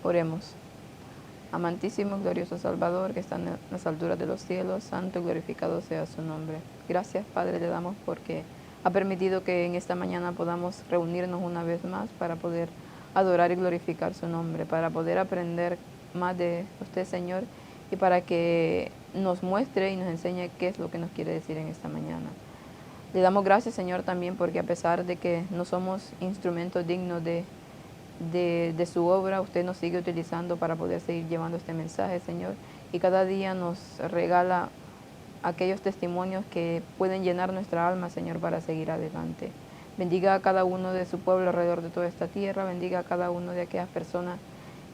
Oremos. Amantísimo, glorioso Salvador, que está en las alturas de los cielos, santo y glorificado sea su nombre. Gracias, Padre, le damos porque ha permitido que en esta mañana podamos reunirnos una vez más para poder adorar y glorificar su nombre, para poder aprender más de usted, Señor, y para que nos muestre y nos enseñe qué es lo que nos quiere decir en esta mañana. Le damos gracias, Señor, también porque a pesar de que no somos instrumentos dignos de su obra, usted nos sigue utilizando para poder seguir llevando este mensaje, Señor, y cada día nos regala aquellos testimonios que pueden llenar nuestra alma, Señor, para seguir adelante. Bendiga a cada uno de su pueblo alrededor de toda esta tierra, bendiga a cada uno de aquellas personas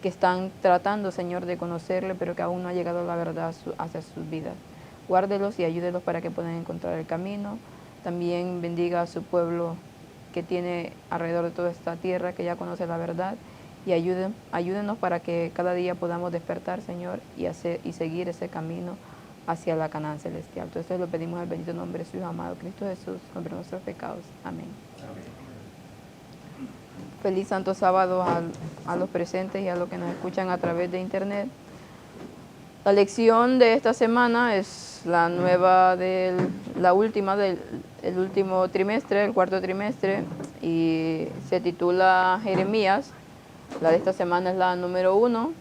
que están tratando, Señor, de conocerle, pero que aún no ha llegado la verdad hacia sus vidas. Guárdelos y ayúdelos para que puedan encontrar el camino. También bendiga a su pueblo que tiene alrededor de toda esta tierra, que ya conoce la verdad, y ayúdenos para que cada día podamos despertar, Señor, y seguir ese camino hacia la Canaán celestial. Entonces lo pedimos en el bendito nombre de su Hijo amado, Cristo Jesús, contra nuestros pecados. Amén. Feliz Santo Sábado a los presentes y a los que nos escuchan a través de internet. La lección de esta semana es la última del último trimestre, el cuarto trimestre, y se titula Jeremías. La de esta semana es la número 1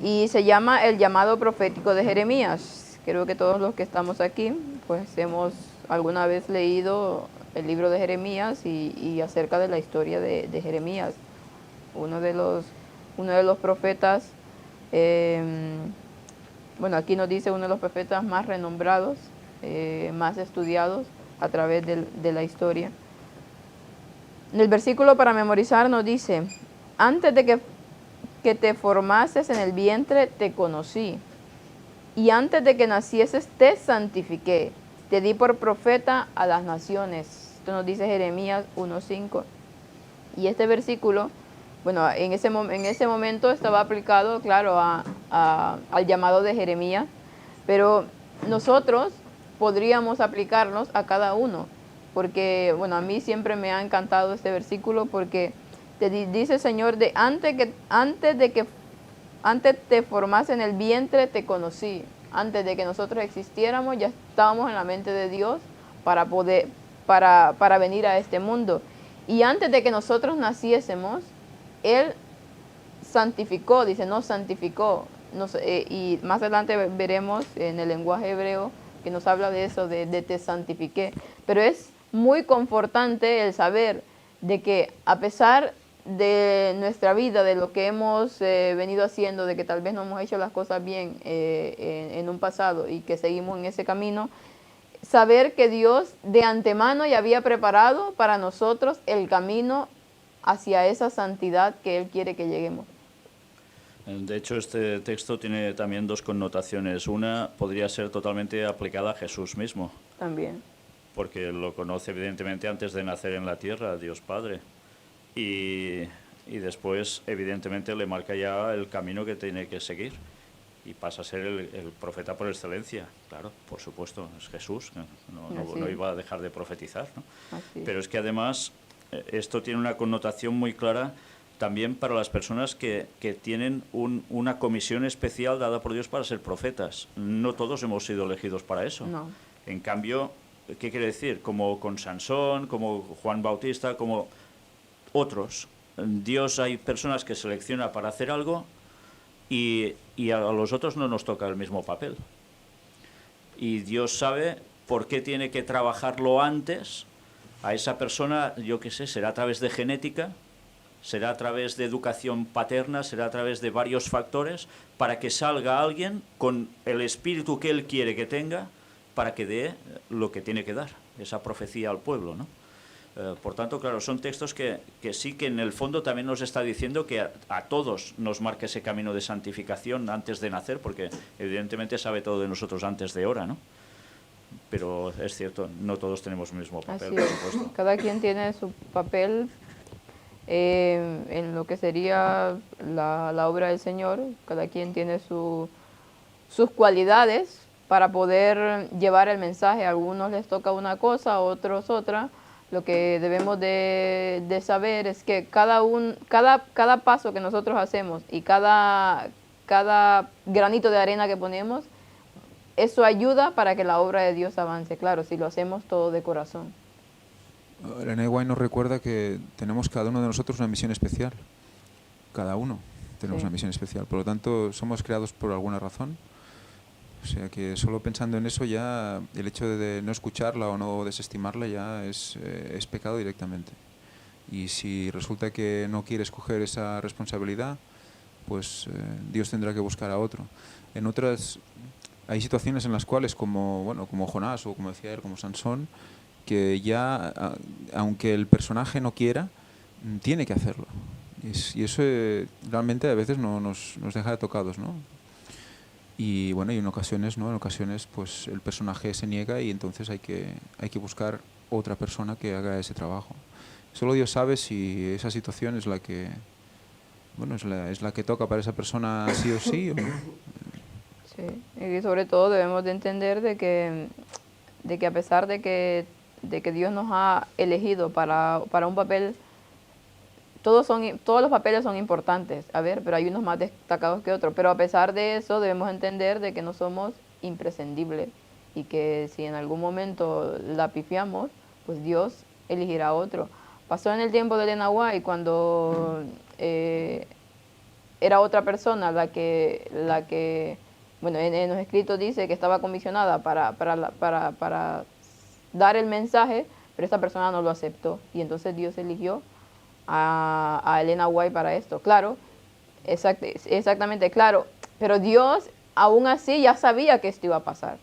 y se llama El llamado profético de Jeremías. Creo que todos los que estamos aquí pues hemos alguna vez leído el libro de Jeremías y acerca de la historia de Jeremías, uno de los profetas. Bueno, aquí nos dice uno de los profetas más renombrados, más estudiados a través de la historia. En el versículo para memorizar nos dice: antes de que te formases en el vientre te conocí, y antes de que nacieses te santifiqué, te di por profeta a las naciones. Esto nos dice Jeremías 1:5. Y este versículo, bueno, en ese momento estaba aplicado, claro, al llamado de Jeremías, pero nosotros podríamos aplicarnos a cada uno, porque, bueno, a mí siempre me ha encantado este versículo porque te dice, Señor, antes te formase en el vientre te conocí. Antes de que nosotros existiéramos ya estábamos en la mente de Dios para venir a este mundo. Y antes de que nosotros naciésemos, Él santificó, dice, nos santificó. Y más adelante veremos en el lenguaje hebreo que nos habla de eso, de te santifiqué. Pero es muy confortante el saber de que a pesar de nuestra vida, de lo que hemos venido haciendo, de que tal vez no hemos hecho las cosas bien en un pasado y que seguimos en ese camino, saber que Dios de antemano ya había preparado para nosotros el camino hacia esa santidad que Él quiere que lleguemos. De hecho, este texto tiene también dos connotaciones. Una podría ser totalmente aplicada a Jesús mismo. También. Porque lo conoce evidentemente antes de nacer en la tierra, Dios Padre. Y después, evidentemente, le marca ya el camino que tiene que seguir. Y pasa a ser el profeta por excelencia. Claro, por supuesto, es Jesús. No iba a dejar de profetizar, ¿no? Pero es que además esto tiene una connotación muy clara también para las personas que tienen una comisión especial dada por Dios para ser profetas. No todos hemos sido elegidos para eso. No. En cambio, ¿qué quiere decir? Como con Sansón, como Juan Bautista, como otros. Dios, hay personas que selecciona para hacer algo y a los otros no nos toca el mismo papel. Y Dios sabe por qué tiene que trabajarlo antes a esa persona, yo qué sé, será a través de genética, será a través de educación paterna, será a través de varios factores, para que salga alguien con el espíritu que Él quiere que tenga, para que dé lo que tiene que dar, esa profecía al pueblo, ¿no? Por tanto, claro, son textos que sí que en el fondo también nos está diciendo que a todos nos marca ese camino de santificación antes de nacer, porque evidentemente sabe todo de nosotros antes de hora, ¿no? Pero es cierto, no todos tenemos el mismo papel, por supuesto. Cada quien tiene su papel en lo que sería la obra del Señor. Cada quien tiene sus cualidades para poder llevar el mensaje. A algunos les toca una cosa, a otros otra. lo que debemos de saber es que cada paso que nosotros hacemos y cada granito de arena que ponemos, eso ayuda para que la obra de Dios avance, claro, si lo hacemos todo de corazón. Elena White nos recuerda que tenemos cada uno de nosotros una misión especial. Cada uno tenemos Sí. una misión especial. Por lo tanto, somos creados por alguna razón. O sea que solo pensando en eso ya el hecho de no escucharla o no desestimarla ya es pecado directamente. Y si resulta que no quieres coger esa responsabilidad, pues Dios tendrá que buscar a otro. En otras hay situaciones en las cuales, como Jonás o como decía él, como Sansón, que ya, aunque el personaje no quiera, tiene que hacerlo. Y eso realmente a veces nos deja tocados, ¿no? Y bueno, y en ocasiones, ¿no? En ocasiones, pues el personaje se niega y entonces hay que buscar otra persona que haga ese trabajo. Solo Dios sabe si esa situación es la que, bueno, es la que toca para esa persona sí o sí. O no. Sí, y sobre todo debemos de entender de que a pesar de que Dios nos ha elegido para un papel, todos los papeles son importantes, a ver, pero hay unos más destacados que otros, pero a pesar de eso debemos entender de que no somos imprescindibles y que si en algún momento la pifiamos, pues Dios elegirá a otro. Pasó en el tiempo de Elena White cuando era otra persona la que bueno, en los escritos dice que estaba comisionada para dar el mensaje, pero esta persona no lo aceptó. Y entonces Dios eligió a Elena White para esto. Claro, exactamente, claro. Pero Dios aún así ya sabía que esto iba a pasar.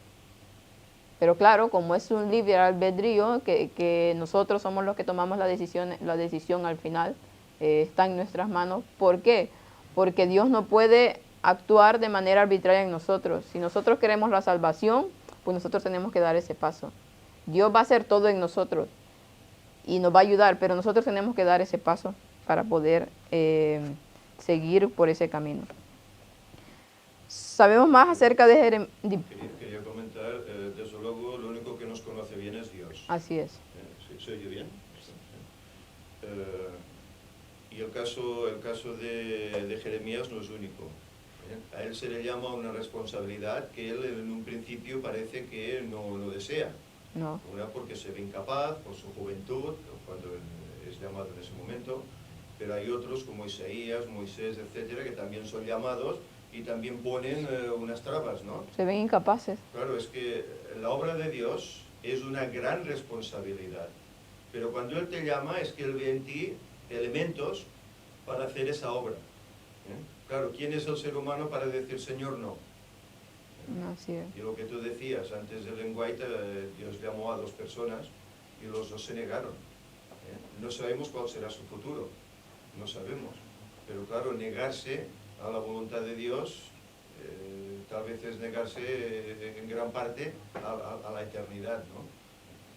Pero claro, como es un libre albedrío, que nosotros somos los que tomamos la decisión al final, está en nuestras manos. ¿Por qué? Porque Dios no puede actuar de manera arbitraria en nosotros. Si nosotros queremos la salvación, pues nosotros tenemos que dar ese paso. Dios va a hacer todo en nosotros y nos va a ayudar, pero nosotros tenemos que dar ese paso para poder seguir por ese camino. Sabemos más acerca de Jeremías. Quería comentar, desde luego, lo único que nos conoce bien es Dios. Así es. ¿Se oye bien? Y el caso de Jeremías no es único. A él se le llama una responsabilidad que él en un principio parece que no desea. No. Una porque se ve incapaz por su juventud, cuando es llamado en ese momento, pero hay otros como Isaías, Moisés, etcétera, que también son llamados y también ponen unas trabas, ¿no? Se ven incapaces. Claro, es que la obra de Dios es una gran responsabilidad, pero cuando Él te llama es que Él ve en ti elementos para hacer esa obra. Claro, ¿quién es el ser humano para decir Señor no? Así es. Y lo que tú decías antes de Ellen White, Dios llamó a 2 personas y los 2 se negaron. No sabemos cuál será su futuro, no sabemos. Pero claro, negarse a la voluntad de Dios tal vez es negarse en gran parte a la eternidad, ¿no?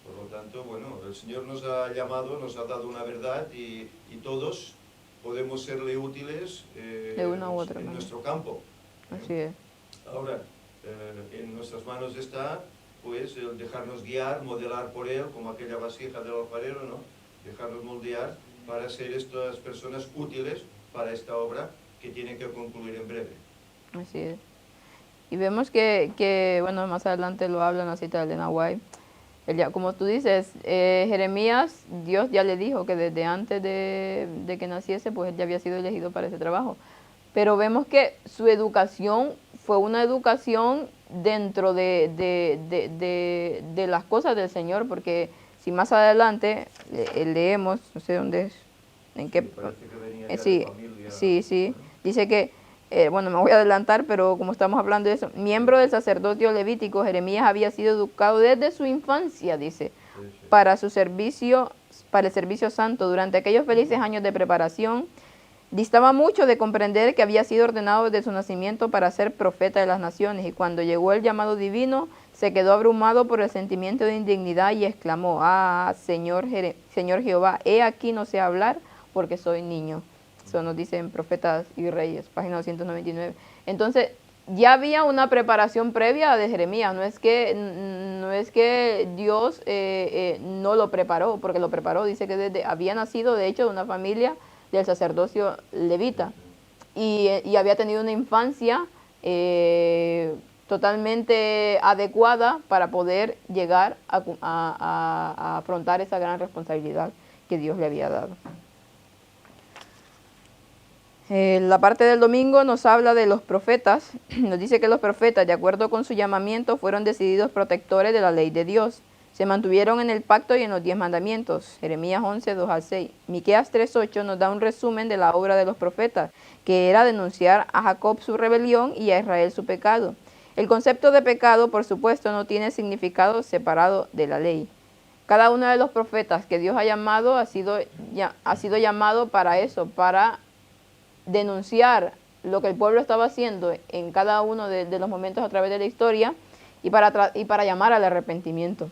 Por lo tanto, bueno, el Señor nos ha llamado, nos ha dado una verdad y todos podemos serle útiles de una u otra en manera. nuestro campo. Así es. Ahora, en nuestras manos está pues el dejarnos guiar, modelar por Él, como aquella vasija del alfarero, ¿no? Dejarnos moldear para ser estas personas útiles para esta obra que tiene que concluir en breve. Así es. Y vemos que bueno, más adelante lo habla en la cita de Elena White. Como tú dices, Jeremías, Dios ya le dijo que desde antes de que naciese, pues él ya había sido elegido para ese trabajo. Pero vemos que su educación fue una educación dentro de las cosas del Señor, porque si más adelante leemos, no sé dónde es, en qué... Parece que venía ya de sí, familia. sí, dice que, bueno, me voy a adelantar, pero como estamos hablando de eso, miembro del sacerdocio levítico, Jeremías había sido educado desde su infancia, dice, para el servicio santo. Durante aquellos felices años de preparación, distaba mucho de comprender que había sido ordenado desde su nacimiento para ser profeta de las naciones, y cuando llegó el llamado divino, se quedó abrumado por el sentimiento de indignidad y exclamó: «Ah, Señor Jehová, he aquí no sé hablar porque soy niño». Eso nos dice en Profetas y Reyes, página 299. Entonces, ya había una preparación previa de Jeremías, no es que Dios no lo preparó, porque lo preparó, dice que había nacido de hecho de una familia del sacerdocio levita y había tenido una infancia totalmente adecuada para poder llegar a afrontar esa gran responsabilidad que Dios le había dado. La parte del domingo nos habla de los profetas, nos dice que los profetas, de acuerdo con su llamamiento, fueron decididos protectores de la ley de Dios. Se mantuvieron en el pacto y en los 10 mandamientos. Jeremías 11, 2 al 6. Miqueas 3, 8 nos da un resumen de la obra de los profetas, que era denunciar a Jacob su rebelión y a Israel su pecado. El concepto de pecado, por supuesto, no tiene significado separado de la ley. Cada uno de los profetas que Dios ha llamado ha sido llamado para eso, para denunciar lo que el pueblo estaba haciendo en cada uno de los momentos a través de la historia y para llamar al arrepentimiento.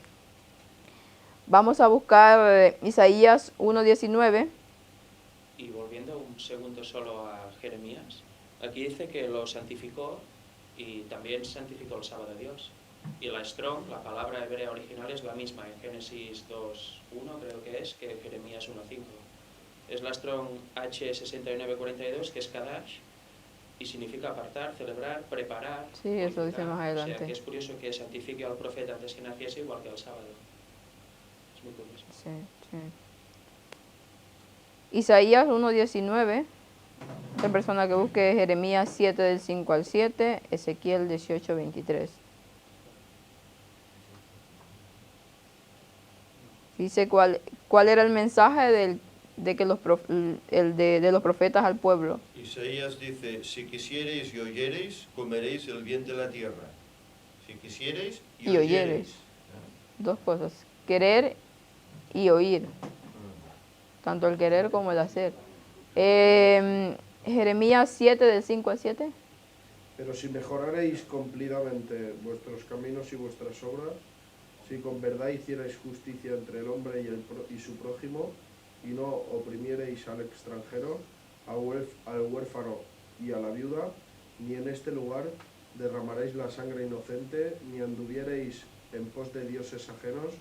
Vamos a buscar Isaías 1:19. Y volviendo un segundo solo a Jeremías, aquí dice que lo santificó y también santificó el sábado de Dios. Y la Strong, la palabra hebrea original, es la misma en Génesis 2:1, creo que es, que Jeremías 1:5. Es la Strong H6942, que es Kadash, y significa apartar, celebrar, preparar. Sí, eso dice más adelante. O sea, que es curioso que santifique al profeta antes que naciese, igual que el sábado. Es muy curioso. Sí, sí. Isaías 1:19. Otra persona que busque Jeremías 7 del 5 al 7, Ezequiel 18:23. Dice cuál era el mensaje de los profetas al pueblo. Isaías dice, si quisiereis y oyereis, comeréis el bien de la tierra. Si quisiereis y oyereis. Dos cosas, querer y oír. Tanto el querer como el hacer. Jeremías 7 del 5 al 7. Pero si mejoraréis cumplidamente vuestros caminos y vuestras obras, si con verdad hicierais justicia entre el hombre y su prójimo, y no oprimiereis al extranjero, al huérfano y a la viuda, ni en este lugar derramaréis la sangre inocente, ni anduviereis en pos de dioses ajenos,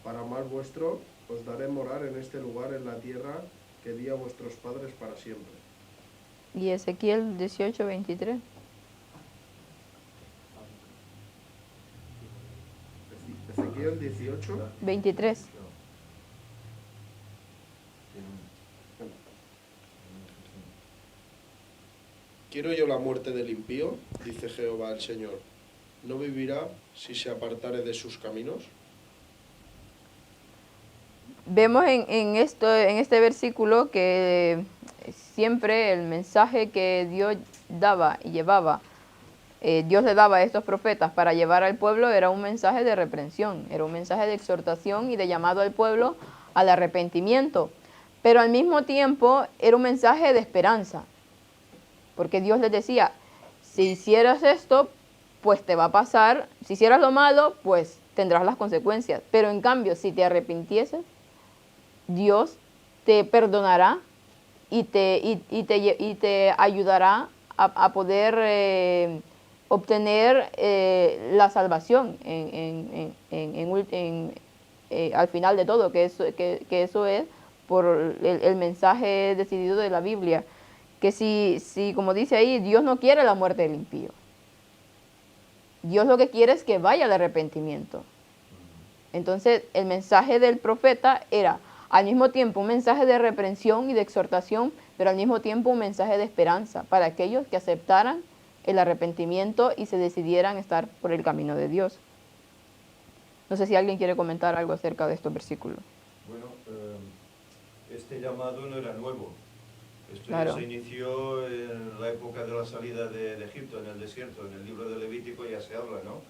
para mal vuestro, os daré morar en este lugar, en la tierra que di a vuestros padres para siempre. Y Ezequiel 18:23. Ezequiel 18. 23. Quiero yo la muerte del impío, dice Jehová el Señor. ¿No vivirá si se apartare de sus caminos? Vemos en este versículo que siempre el mensaje que Dios daba y llevaba, Dios le daba a estos profetas para llevar al pueblo, era un mensaje de reprensión, era un mensaje de exhortación y de llamado al pueblo al arrepentimiento, pero al mismo tiempo era un mensaje de esperanza, porque Dios les decía, si hicieras esto, pues te va a pasar, si hicieras lo malo, pues tendrás las consecuencias, pero en cambio, si te arrepintieses, Dios te perdonará y te ayudará a poder obtener la salvación al final de todo, que eso es por el mensaje decidido de la Biblia, que si como dice ahí, Dios no quiere la muerte del impío. Dios lo que quiere es que vaya al arrepentimiento. Entonces el mensaje del profeta era al mismo tiempo un mensaje de reprensión y de exhortación, pero al mismo tiempo un mensaje de esperanza para aquellos que aceptaran el arrepentimiento y se decidieran estar por el camino de Dios. No sé si alguien quiere comentar algo acerca de estos versículos. Bueno, este llamado no era nuevo. Esto Claro. ya se inició en la época de la salida de Egipto, en el desierto. En el libro de Levítico ya se habla, ¿no?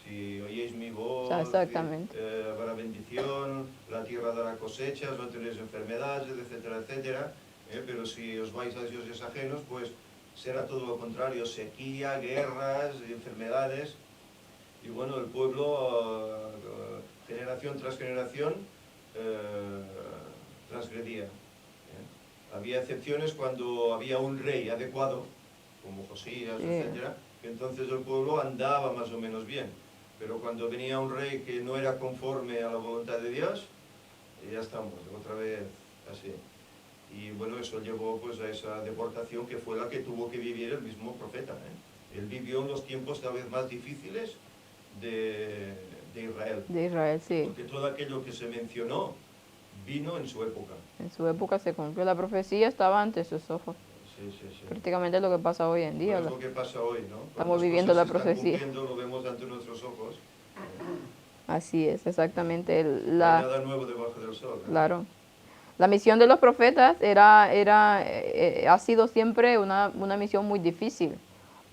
Si oyeis mi voz, Exactamente. habrá bendición, la tierra dará cosechas, no tenéis enfermedades, etcétera, etcétera. Pero si os vais a dioses ajenos, pues será todo lo contrario, sequía, guerras, enfermedades. Y bueno, el pueblo, generación tras generación, transgredía. Había excepciones cuando había un rey adecuado, como Josías, Sí. etcétera, Entonces el pueblo andaba más o menos bien. Pero cuando venía un rey que no era conforme a la voluntad de Dios, ya estamos, otra vez así. Y bueno, eso llevó pues a esa deportación que fue la que tuvo que vivir el mismo profeta, ¿eh? Él vivió en los tiempos tal vez más difíciles de Israel. De Israel, sí. Porque todo aquello que se mencionó vino en su época. En su época se cumplió la profecía, estaba ante sus ojos. Sí, sí, sí. Prácticamente lo que pasa hoy en día. Pues es lo que pasa hoy, ¿no? Cuando Estamos las viviendo la cosas se están profecía. cumpliendo, lo vemos ante nuestros ojos. Así es, exactamente. No hay nada nuevo debajo del sol, ¿eh? Claro. La misión de los profetas ha sido siempre una misión muy difícil,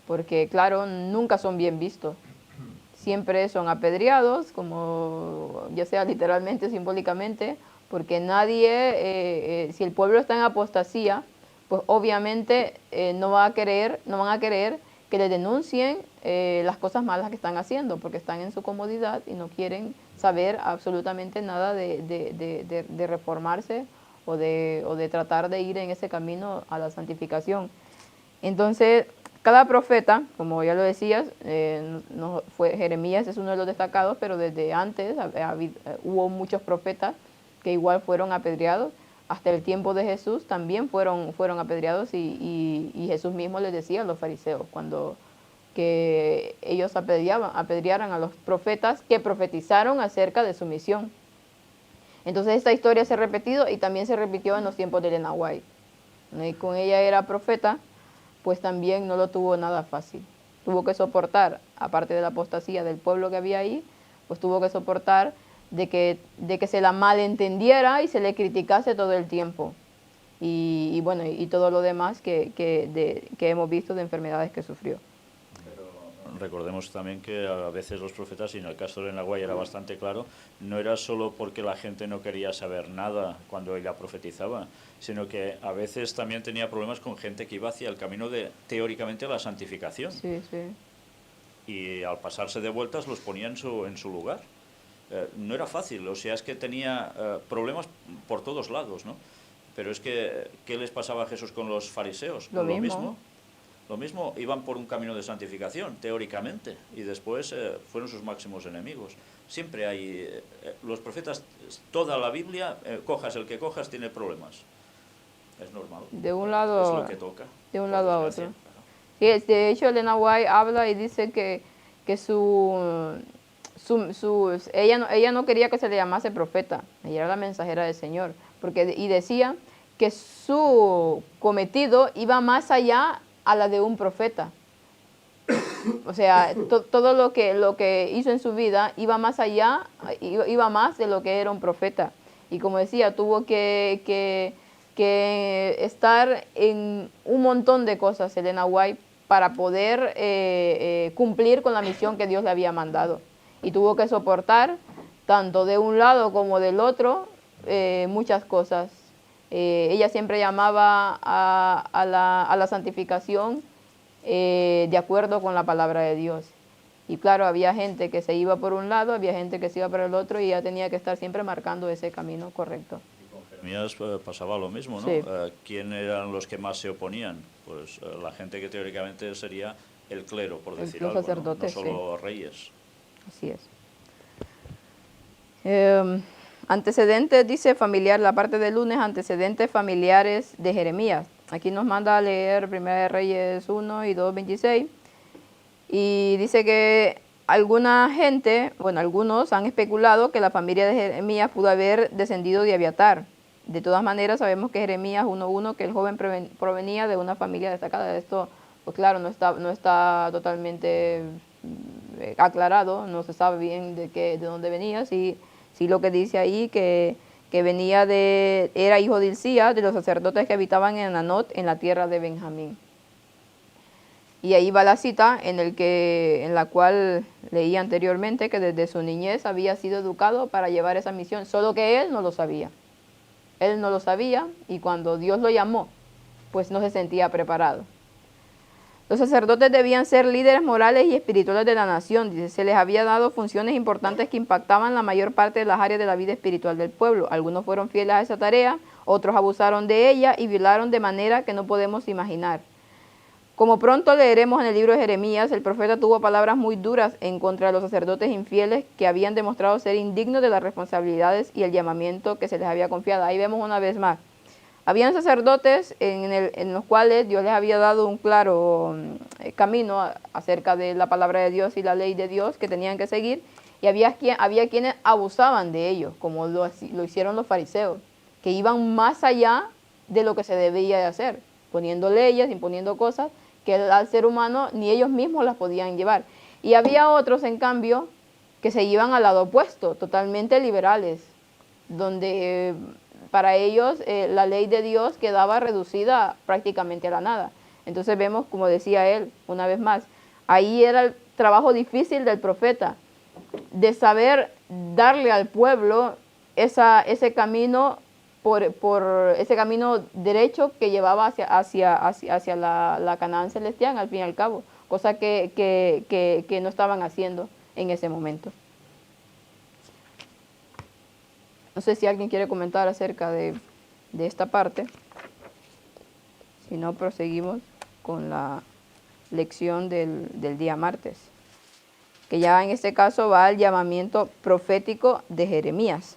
porque claro, nunca son bien vistos. Siempre son apedreados, como ya sea literalmente o simbólicamente, porque nadie, si el pueblo está en apostasía, pues obviamente no van a querer que le denuncien las cosas malas que están haciendo, porque están en su comodidad y no quieren saber absolutamente nada de reformarse o de tratar de ir en ese camino a la santificación. Entonces, cada profeta, como ya lo decías, Jeremías es uno de los destacados, pero desde antes hubo muchos profetas que igual fueron apedreados. Hasta el tiempo de Jesús también fueron apedreados y Jesús mismo les decía a los fariseos cuando que ellos apedrearan a los profetas que profetizaron acerca de su misión. Entonces esta historia se ha repetido y también se repitió en los tiempos de Elena White. Y con ella era profeta, pues también no lo tuvo nada fácil. Tuvo que soportar, aparte de la apostasía del pueblo que había ahí, pues tuvo que soportar de que se la malentendiera y se le criticase todo el tiempo. Y bueno, y todo lo demás que hemos visto de enfermedades que sufrió. Recordemos también que a veces los profetas, y en el caso de Elena White era bastante claro, no era solo porque la gente no quería saber nada cuando ella profetizaba, sino que a veces también tenía problemas con gente que iba hacia el camino de, teóricamente, la santificación. Sí, sí. Y al pasarse de vueltas los ponía en su lugar. No era fácil, o sea, es que tenía problemas por todos lados, ¿no? Pero es que, ¿qué les pasaba a Jesús con los fariseos? Lo mismo. Lo mismo, iban por un camino de santificación, teóricamente, y después fueron sus máximos enemigos. Siempre hay, los profetas, toda la Biblia, cojas el que cojas, tiene problemas. Es normal. De un lado, es lo que toca. De un lado a otro. Sí, de hecho, Elena White habla y dice que ella no quería que se le llamase profeta, ella era la mensajera del Señor, y decía que su cometido iba más allá a la de un profeta. O sea, todo lo que hizo en su vida iba más allá, iba más de lo que era un profeta. Y como decía, tuvo que estar en un montón de cosas, Elena White, para poder cumplir con la misión que Dios le había mandado. Y tuvo que soportar, tanto de un lado como del otro, muchas cosas. Ella siempre llamaba a la santificación de acuerdo con la palabra de Dios. Y claro, había gente que se iba por un lado, había gente que se iba por el otro, y ella tenía que estar siempre marcando ese camino correcto. Y con Jeremías pasaba lo mismo, ¿no? Sí. ¿Quién eran los que más se oponían? Pues la gente que teóricamente sería el clero, por decir Los algo, sacerdotes, no solo reyes. Así es. Antecedentes, dice familiar, la parte del lunes, antecedentes familiares de Jeremías. Aquí nos manda a leer 1 Reyes 1 y 2:26. Y dice que alguna gente, bueno, algunos han especulado que la familia de Jeremías pudo haber descendido de Abiatar. De todas maneras, sabemos que Jeremías 1:1, que el joven provenía de una familia destacada. Esto, pues claro, no está totalmente aclarado, no se sabe bien de dónde venía. Sí lo que dice ahí, que era hijo de Hilcías, de los sacerdotes que habitaban en Anot, en la tierra de Benjamín. Y ahí va la cita en la cual leí anteriormente que desde su niñez había sido educado para llevar esa misión, solo que él no lo sabía. Él no lo sabía, y cuando Dios lo llamó, pues no se sentía preparado. Los sacerdotes debían ser líderes morales y espirituales de la nación. Dice, se les había dado funciones importantes que impactaban la mayor parte de las áreas de la vida espiritual del pueblo. Algunos fueron fieles a esa tarea, otros abusaron de ella y violaron de manera que no podemos imaginar. Como pronto leeremos en el libro de Jeremías, el profeta tuvo palabras muy duras en contra de los sacerdotes infieles que habían demostrado ser indignos de las responsabilidades y el llamamiento que se les había confiado. Ahí vemos una vez más. Habían sacerdotes en los cuales Dios les había dado un claro camino acerca de la palabra de Dios y la ley de Dios que tenían que seguir, y había quienes abusaban de ellos, como lo hicieron los fariseos, que iban más allá de lo que se debía de hacer, poniendo leyes, imponiendo cosas que al ser humano ni ellos mismos las podían llevar. Y había otros, en cambio, que se iban al lado opuesto, totalmente liberales, donde para ellos la ley de Dios quedaba reducida prácticamente a la nada. Entonces vemos, como decía él, una vez más, ahí era el trabajo difícil del profeta, de saber darle al pueblo ese camino, por ese camino derecho que llevaba hacia la Canaán celestial, al fin y al cabo, cosa que no estaban haciendo en ese momento. No sé si alguien quiere comentar acerca de esta parte. Si no, proseguimos con la lección del día martes, que ya en este caso va al llamamiento profético de Jeremías.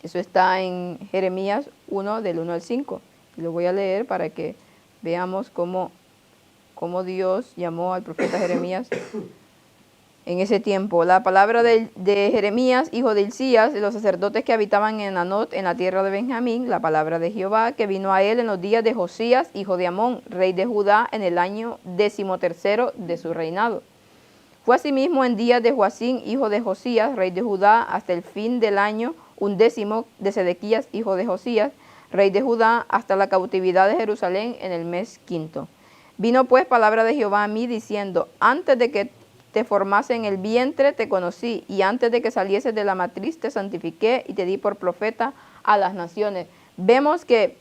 Eso está en Jeremías 1, del 1 al 5. Lo voy a leer para que veamos cómo Dios llamó al profeta Jeremías en ese tiempo. La palabra de Jeremías, hijo de Hilcías, de los sacerdotes que habitaban en Anot, en la tierra de Benjamín, la palabra de Jehová, que vino a él en los días de Josías, hijo de Amón, rey de Judá, en el año 13º de su reinado. Fue asimismo en días de Joacín, hijo de Josías, rey de Judá, hasta el fin del año 11 de Sedequías, hijo de Josías, rey de Judá, hasta la cautividad de Jerusalén en el mes 5. Vino pues palabra de Jehová a mí, diciendo, antes de que te formase en el vientre te conocí, y antes de que salieses de la matriz te santifiqué y te di por profeta a las naciones. Vemos que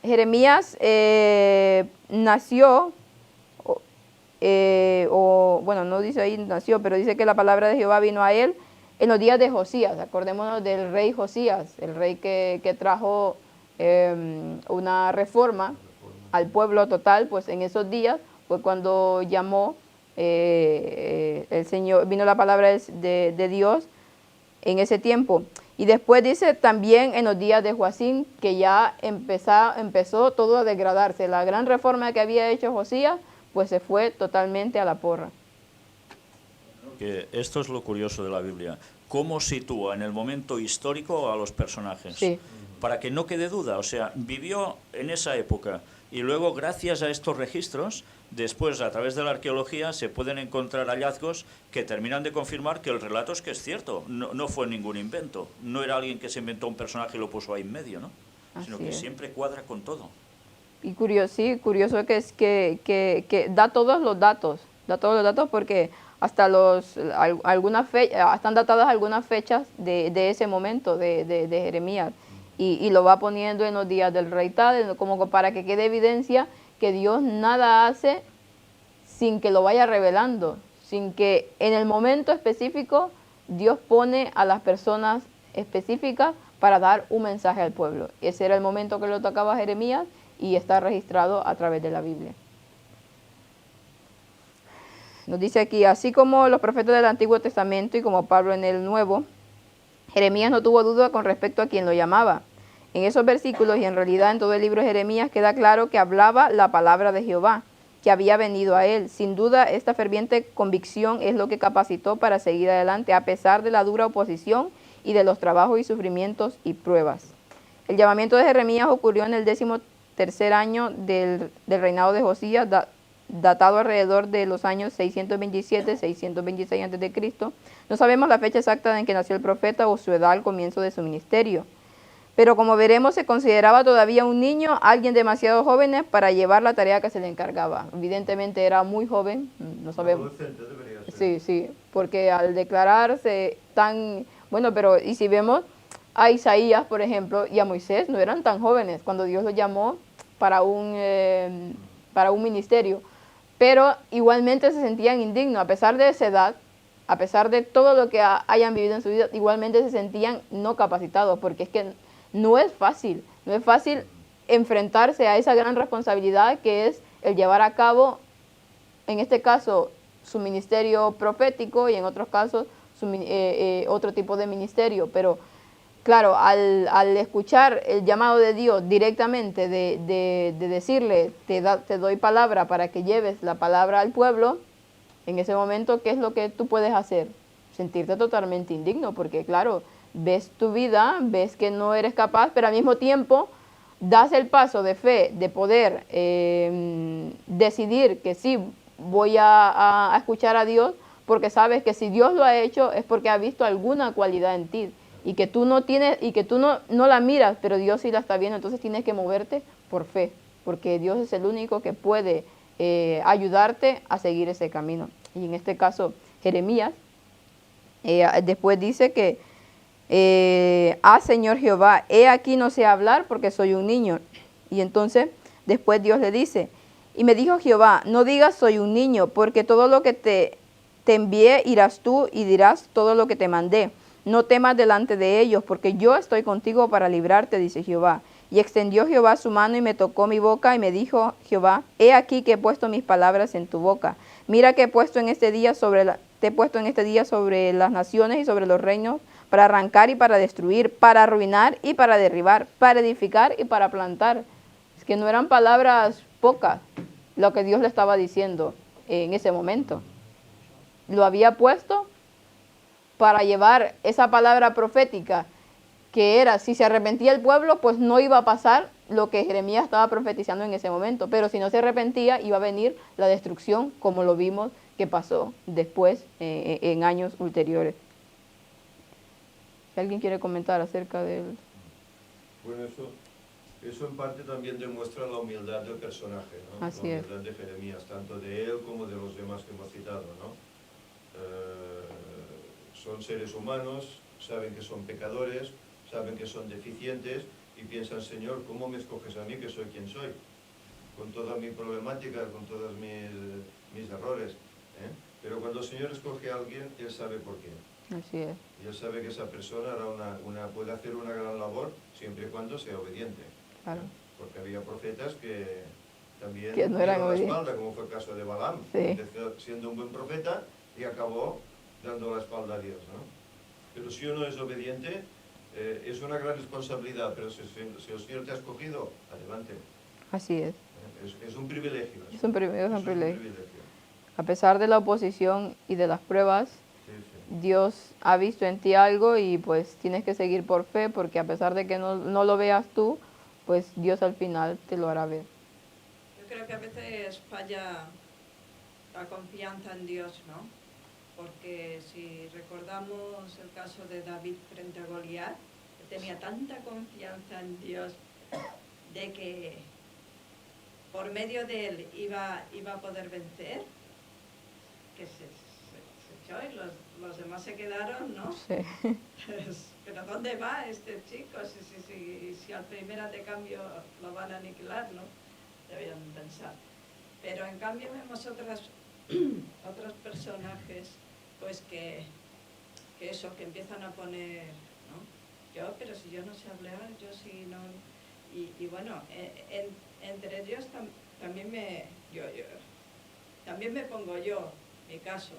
Jeremías nació, bueno, no dice ahí nació, pero dice que la palabra de Jehová vino a él en los días de Josías. Acordémonos del rey Josías, el rey que trajo una reforma al pueblo total. Pues en esos días fue cuando llamó el Señor, vino la palabra de Dios en ese tiempo. Y después dice también en los días de Joacín, que ya empezó todo a degradarse. La gran reforma que había hecho Josías, pues se fue totalmente a la porra. Que esto es lo curioso de la Biblia. Cómo sitúa en el momento histórico a los personajes. Sí. Para que no quede duda. O sea, vivió en esa época. Y luego, gracias a estos registros, después, a través de la arqueología, se pueden encontrar hallazgos que terminan de confirmar que el relato es cierto. No fue ningún invento. No era alguien que se inventó un personaje y lo puso ahí en medio, ¿no? Sino que siempre cuadra con todo. Y curioso que es que da todos los datos porque hasta están datadas algunas fechas de ese momento de Jeremías, y lo va poniendo en los días del rey tal, como para que quede evidencia que Dios nada hace sin que lo vaya revelando, sin que en el momento específico Dios pone a las personas específicas para dar un mensaje al pueblo. Ese era el momento que le tocaba a Jeremías, y está registrado a través de la Biblia. Nos dice aquí, así como los profetas del Antiguo Testamento y como Pablo en el Nuevo, Jeremías no tuvo duda con respecto a quien lo llamaba. En esos versículos, y en realidad en todo el libro de Jeremías, queda claro que hablaba la palabra de Jehová, que había venido a él. Sin duda, esta ferviente convicción es lo que capacitó para seguir adelante, a pesar de la dura oposición y de los trabajos y sufrimientos y pruebas. El llamamiento de Jeremías ocurrió en el 13º año del reinado de Josías, datado alrededor de los años 627-626 a.C. No sabemos la fecha exacta en que nació el profeta o su edad al comienzo de su ministerio, pero como veremos se consideraba todavía un niño, alguien demasiado joven para llevar la tarea que se le encargaba. Evidentemente era muy joven, no sabemos. Sí, porque al declararse tan... Bueno, pero y si vemos a Isaías, por ejemplo, y a Moisés, no eran tan jóvenes cuando Dios los llamó para un ministerio, pero igualmente se sentían indignos, a pesar de esa edad, a pesar de todo lo que hayan vivido en su vida, igualmente se sentían no capacitados, porque es que no es fácil enfrentarse a esa gran responsabilidad que es el llevar a cabo, en este caso, su ministerio profético y en otros casos otro tipo de ministerio. Pero claro, al escuchar el llamado de Dios directamente de decirle, te doy palabra para que lleves la palabra al pueblo, en ese momento, ¿qué es lo que tú puedes hacer? Sentirte totalmente indigno, porque claro, ves tu vida, ves que no eres capaz, pero al mismo tiempo das el paso de fe, de poder decidir que sí, voy a escuchar a Dios, porque sabes que si Dios lo ha hecho es porque ha visto alguna cualidad en ti y que tú no tienes y que tú no la miras, pero Dios sí la está viendo. Entonces tienes que moverte por fe, porque Dios es el único que puede ayudarte a seguir ese camino. Y en este caso Jeremías después dice que Señor Jehová, he aquí no sé hablar porque soy un niño. Y entonces después Dios le dice, y me dijo Jehová, no digas soy un niño, porque todo lo que te envié irás tú y dirás todo lo que te mandé. No temas delante de ellos, porque yo estoy contigo para librarte, dice Jehová. Y extendió Jehová su mano y me tocó mi boca y me dijo Jehová, he aquí que he puesto mis palabras en tu boca. Mira que he puesto en este día te he puesto en este día sobre las naciones y sobre los reinos, para arrancar y para destruir, para arruinar y para derribar, para edificar y para plantar. Es que no eran palabras pocas lo que Dios le estaba diciendo en ese momento. Lo había puesto para llevar esa palabra profética, que era, si se arrepentía el pueblo, pues no iba a pasar lo que Jeremías estaba profetizando en ese momento, pero si no se arrepentía, iba a venir la destrucción, como lo vimos que pasó después, en años ulteriores. Si alguien quiere comentar acerca de él. Bueno, eso en parte también demuestra la humildad del personaje, ¿no? Así la es. humildad de Jeremías, tanto de él como de los demás que hemos citado, ¿no? Son seres humanos, saben que son pecadores, saben que son deficientes y piensan, Señor, ¿cómo me escoges a mí que soy quien soy? Con toda mi problemática, con todos mis errores, ¿eh? Pero cuando el Señor escoge a alguien, Él sabe por qué. Así es. Y Él sabe que esa persona puede hacer una gran labor siempre y cuando sea obediente. Claro. Porque había profetas que también Que no eran dieron la obedientes. espalda, como fue el caso de Balaam. Sí. Empezó siendo un buen profeta y acabó dando la espalda a Dios, ¿no? Pero si uno es obediente, es una gran responsabilidad, pero si el Señor te ha escogido, adelante. Así es. Es un privilegio. Es un privilegio. privilegio. A pesar de la oposición y de las pruebas, Sí, sí. Dios ha visto en ti algo y pues tienes que seguir por fe, porque a pesar de que no lo veas tú, pues Dios al final te lo hará ver. Yo creo que a veces falla la confianza en Dios, ¿no? Porque si recordamos el caso de David frente a Goliat, tenía tanta confianza en Dios de que por medio de él iba a poder vencer, que se echó y los demás se quedaron, ¿no? Sí. Pero ¿dónde va este chico? Si al primera de cambio lo van a aniquilar, ¿no? Debían pensar. Pero en cambio vemos otros personajes, pues que empiezan a poner, ¿no? Pero si yo no sé hablar, yo sí no... Y bueno, entre ellos también me pongo yo, mi caso,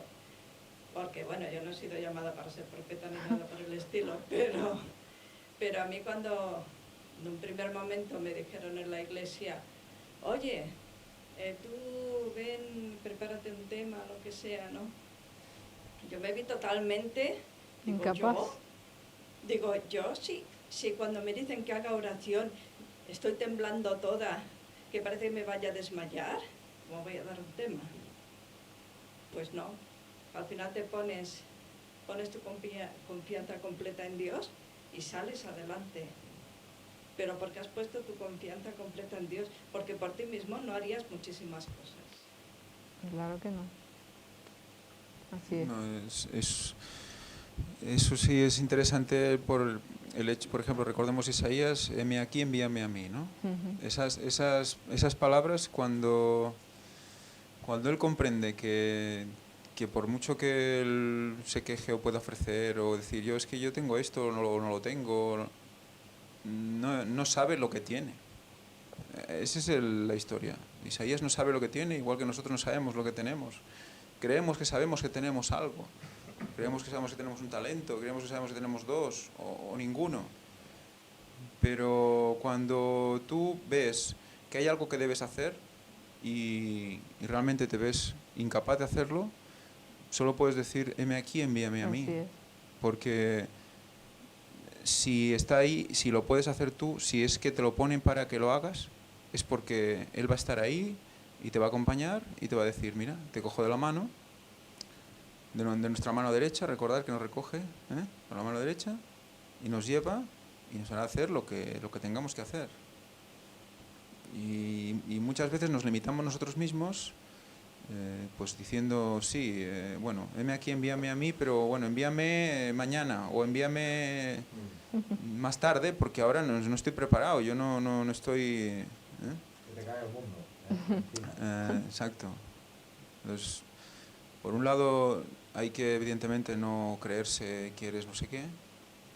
porque bueno, yo no he sido llamada para ser profeta ni nada por el estilo, pero a mí cuando en un primer momento me dijeron en la iglesia, oye, tú ven, prepárate un tema, lo que sea, ¿no? Yo me vi totalmente, Incapaz. Yo sí, cuando me dicen que haga oración, estoy temblando toda, que parece que me vaya a desmayar, ¿cómo voy a dar un tema? Pues no, al final te pones tu confianza completa en Dios y sales adelante. Pero porque has puesto tu confianza completa en Dios, porque por ti mismo no harías muchísimas cosas. Claro que no. Así es. No, eso sí es interesante por el hecho, por ejemplo, recordemos Isaías, heme aquí, envíame a mí, ¿no? Ujú. Esas palabras, cuando él comprende que por mucho que él se queje o pueda ofrecer o decir, es que yo tengo esto, no lo tengo, no sabe lo que tiene. Esa es la historia. Isaías no sabe lo que tiene, igual que nosotros no sabemos lo que tenemos. Creemos que sabemos que tenemos algo. Creemos que sabemos que tenemos un talento, creemos que sabemos que tenemos dos o ninguno. Pero cuando tú ves que hay algo que debes hacer y realmente te ves incapaz de hacerlo, solo puedes decir, heme aquí, envíame a mí. Así es. Porque si está ahí, si lo puedes hacer tú, si es que te lo ponen para que lo hagas, es porque Él va a estar ahí y te va a acompañar y te va a decir, mira, te cojo de la mano, de nuestra mano derecha, recordad que nos recoge con la mano derecha y nos lleva y nos hará hacer lo que tengamos que hacer. Y muchas veces nos limitamos nosotros mismos pues diciendo, sí, bueno, heme aquí, envíame a mí, pero bueno, envíame mañana o envíame más tarde porque ahora no estoy preparado, yo no estoy... Que te cae el mundo. Exacto. Entonces, por un lado hay que evidentemente no creerse que eres no sé qué,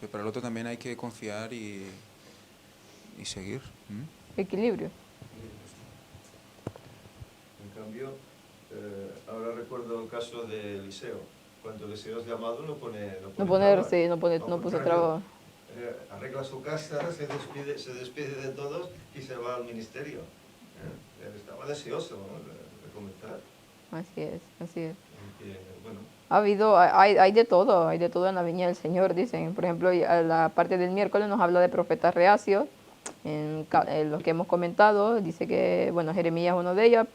pero para el otro también hay que confiar y seguir. Equilibrio. En cambio, ahora recuerdo el caso de Eliseo. Cuando Eliseo es llamado no pone trabajo. No puso trabajo. Arregla su casa, se despide de todos y se va al ministerio. Él estaba deseoso, ¿no?, de comenzar. Así es, así es. Y, bueno, Hay de todo en la viña del Señor, dicen. Por ejemplo, la parte del miércoles nos habla de profetas reacios, en lo que hemos comentado. Dice que, bueno, Jeremías es uno de ellos.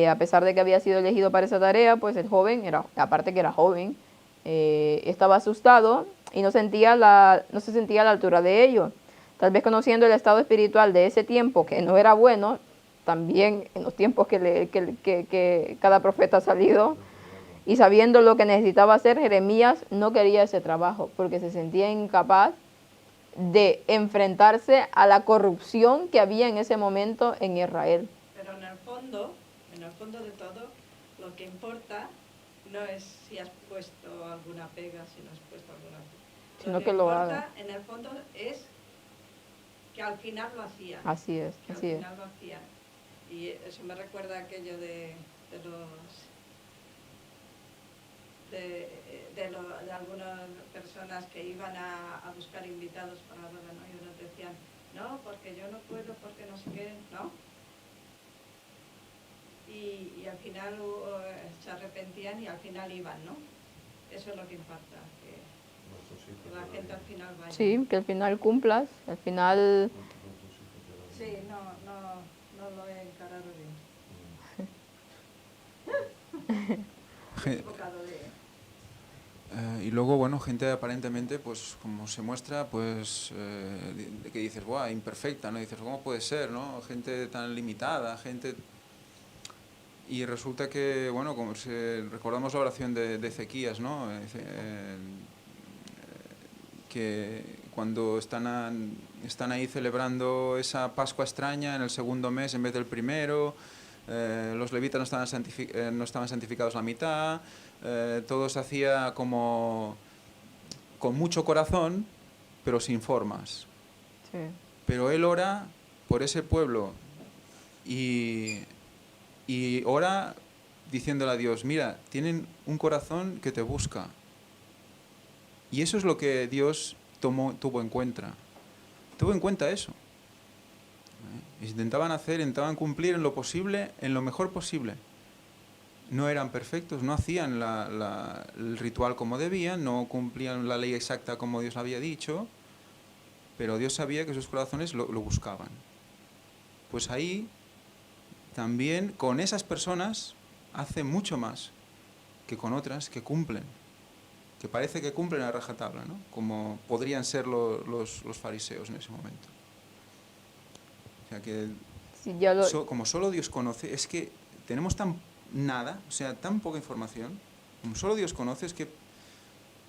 A pesar de que había sido elegido para esa tarea, pues el joven, aparte que era joven, estaba asustado y no se sentía a la altura de ello. Tal vez conociendo el estado espiritual de ese tiempo, que no era bueno, también en los tiempos que cada profeta ha salido, y sabiendo lo que necesitaba hacer, Jeremías no quería ese trabajo, porque se sentía incapaz de enfrentarse a la corrupción que había en ese momento en Israel. Pero en el fondo de todo, lo que importa no es si has puesto alguna pega, si no has puesto alguna pega. Sino que lo importa, haga. En el fondo, es que al final lo hacía. Así es, Que así al es. final lo hacía. Y eso me recuerda aquello de algunas personas que iban a buscar invitados para la boda, ¿no? Y unos decían, no, porque yo no puedo, porque no sé qué, ¿no? Y al final se arrepentían y al final iban, ¿no? Eso es lo que importa, que la gente al final vaya. Sí, que al final cumplas, al final... Sí, no lo he encarado bien. Me he equivocado Y luego, bueno, gente aparentemente, pues como se muestra, pues que dices, ¡buah, imperfecta! ¿No? Dices, ¿cómo puede ser, no? Gente tan limitada, gente... Y resulta que, bueno, como recordamos la oración de Ezequías, ¿no? Que cuando están ahí celebrando esa Pascua extraña en el segundo mes en vez del primero, los levitas no estaban santificados la mitad, todo se hacía como con mucho corazón, pero sin formas. Sí. Pero él ora por ese pueblo y ora diciéndole a Dios, mira, tienen un corazón que te busca. Y eso es lo que Dios tuvo en cuenta. Tuvo en cuenta eso. Intentaban cumplir en lo posible, en lo mejor posible. No eran perfectos, no hacían el ritual como debían, no cumplían la ley exacta como Dios había dicho, pero Dios sabía que sus corazones lo buscaban. Pues ahí también con esas personas hace mucho más que con otras que cumplen, que parece que cumplen a rajatabla, ¿no? Como podrían ser los fariseos en ese momento. O sea que Sí, como solo Dios conoce, es que tenemos tan poca información, como solo Dios conoce, es que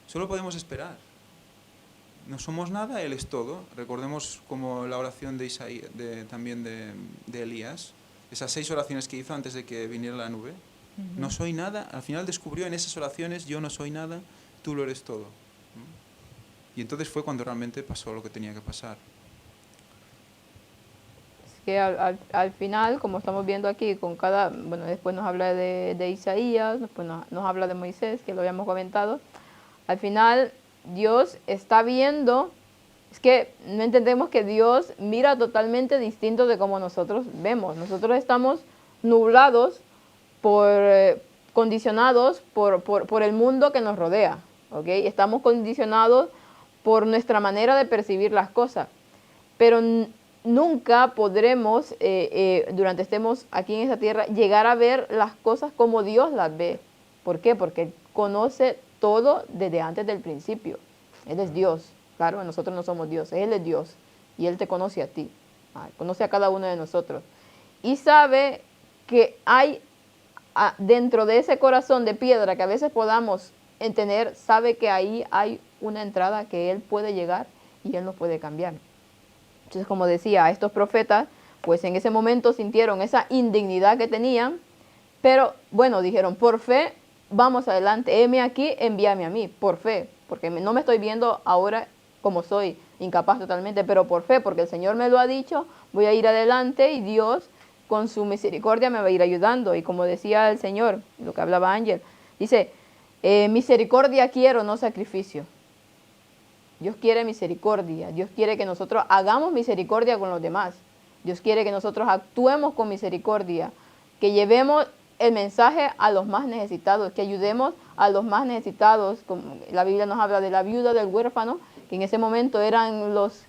solo podemos esperar. No somos nada, Él es todo. Recordemos como la oración de Isaías, también de Elías, esas 6 oraciones que hizo antes de que viniera la nube. No soy nada, al final descubrió en esas oraciones, yo no soy nada, tú lo eres todo. Y entonces fue cuando realmente pasó lo que tenía que pasar. que al final, como estamos viendo aquí, con cada, bueno, después nos habla de Isaías, después nos habla de Moisés, que lo habíamos comentado. Al final, Dios está viendo, es que no entendemos que Dios mira totalmente distinto de como nosotros vemos. Nosotros estamos nublados, condicionados por el mundo que nos rodea, ¿ok? Estamos condicionados por nuestra manera de percibir las cosas, pero nunca podremos, durante estemos aquí en esta tierra, llegar a ver las cosas como Dios las ve. ¿Por qué? Porque Él conoce todo desde antes del principio. Él es Dios, claro, nosotros no somos Dios, Él es Dios y Él te conoce a ti, conoce a cada uno de nosotros y sabe que hay dentro de ese corazón de piedra que a veces podamos tener, sabe que ahí hay una entrada que Él puede llegar y Él nos puede cambiar. Entonces, como decía, estos profetas, pues en ese momento sintieron esa indignidad que tenían, pero bueno, dijeron, por fe, vamos adelante, heme aquí, envíame a mí, por fe, porque no me estoy viendo ahora como soy, incapaz totalmente, pero por fe, porque el Señor me lo ha dicho, voy a ir adelante y Dios con su misericordia me va a ir ayudando. Y como decía el Señor, lo que hablaba Ángel, dice, misericordia quiero, no sacrificio. Dios quiere misericordia, Dios quiere que nosotros hagamos misericordia con los demás. Dios quiere que nosotros actuemos con misericordia, que llevemos el mensaje a los más necesitados, que ayudemos a los más necesitados. Como la Biblia nos habla de la viuda, del huérfano, que en ese momento eran los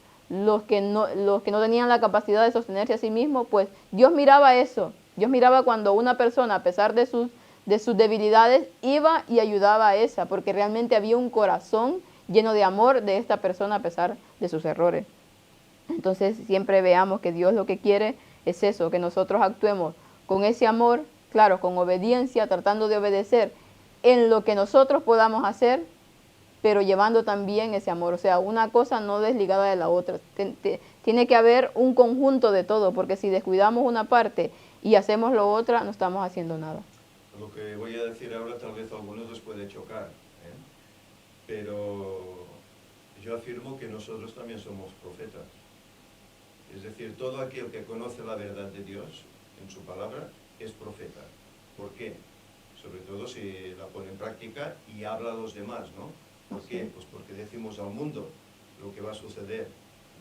que no tenían la capacidad de sostenerse a sí mismos. Pues Dios miraba eso. Dios miraba cuando una persona, a pesar de sus debilidades, iba y ayudaba a esa, porque realmente había un corazón lleno de amor de esta persona a pesar de sus errores. Entonces siempre veamos que Dios lo que quiere es eso, que nosotros actuemos con ese amor, claro, con obediencia, tratando de obedecer en lo que nosotros podamos hacer, pero llevando también ese amor. O sea, una cosa no desligada de la otra. Tiene que haber un conjunto de todo, porque si descuidamos una parte y hacemos lo otra, no estamos haciendo nada. Lo que voy a decir ahora tal vez a algunos les puede chocar, pero yo afirmo que nosotros también somos profetas. Es decir, todo aquel que conoce la verdad de Dios en su palabra es profeta. ¿Por qué? Sobre todo si la pone en práctica y habla a los demás, ¿no? ¿Por qué? Pues porque decimos al mundo lo que va a suceder.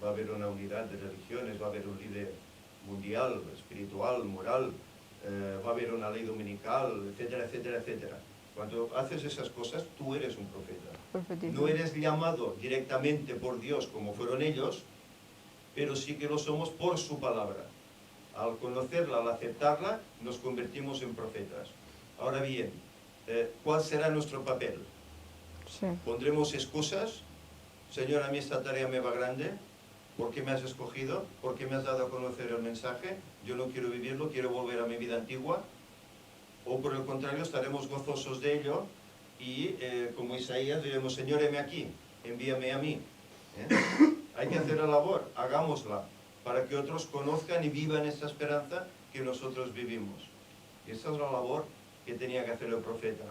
Va a haber una unidad de religiones, va a haber un líder mundial, espiritual, moral, va a haber una ley dominical, etcétera, etcétera, etcétera. Cuando haces esas cosas, tú eres un profeta. No eres llamado directamente por Dios como fueron ellos, pero sí que lo somos por su palabra. Al conocerla, al aceptarla, nos convertimos en profetas. Ahora bien, ¿cuál será nuestro papel? Sí. ¿Pondremos excusas? Señor, a mí esta tarea me va grande. ¿Por qué me has escogido? ¿Por qué me has dado a conocer el mensaje? Yo no quiero vivirlo, quiero volver a mi vida antigua. O por el contrario, estaremos gozosos de ello y, como Isaías, diremos, Señor, heme aquí, envíame a mí. Hay que hacer la labor, hagámosla, para que otros conozcan y vivan esta esperanza que nosotros vivimos. Y esa es la labor que tenía que hacer el profeta,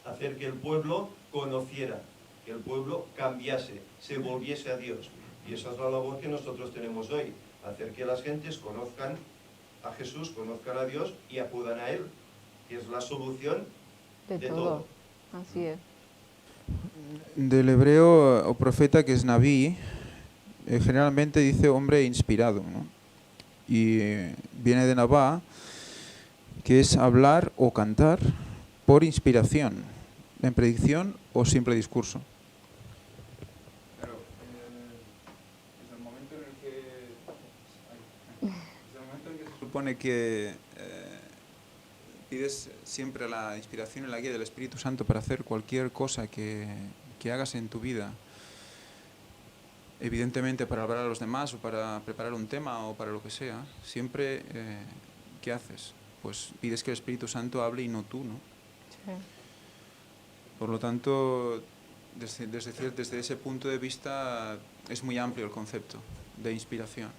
hacer que el pueblo conociera, que el pueblo cambiase, se volviese a Dios. Y esa es la labor que nosotros tenemos hoy, hacer que las gentes conozcan a Jesús, conozcan a Dios y acudan a Él, que es la solución de todo. Así es. Del hebreo o profeta, que es Naví, generalmente dice hombre inspirado, ¿no? Y viene de Navá, que es hablar o cantar por inspiración, en predicción o simple discurso. Claro, desde el momento en que se supone que pides siempre la inspiración y la guía del Espíritu Santo para hacer cualquier cosa que hagas en tu vida, evidentemente para hablar a los demás o para preparar un tema o para lo que sea, siempre, ¿qué haces? Pues pides que el Espíritu Santo hable y no tú, ¿no? Sí. Por lo tanto, desde ese punto de vista es muy amplio el concepto de inspiración.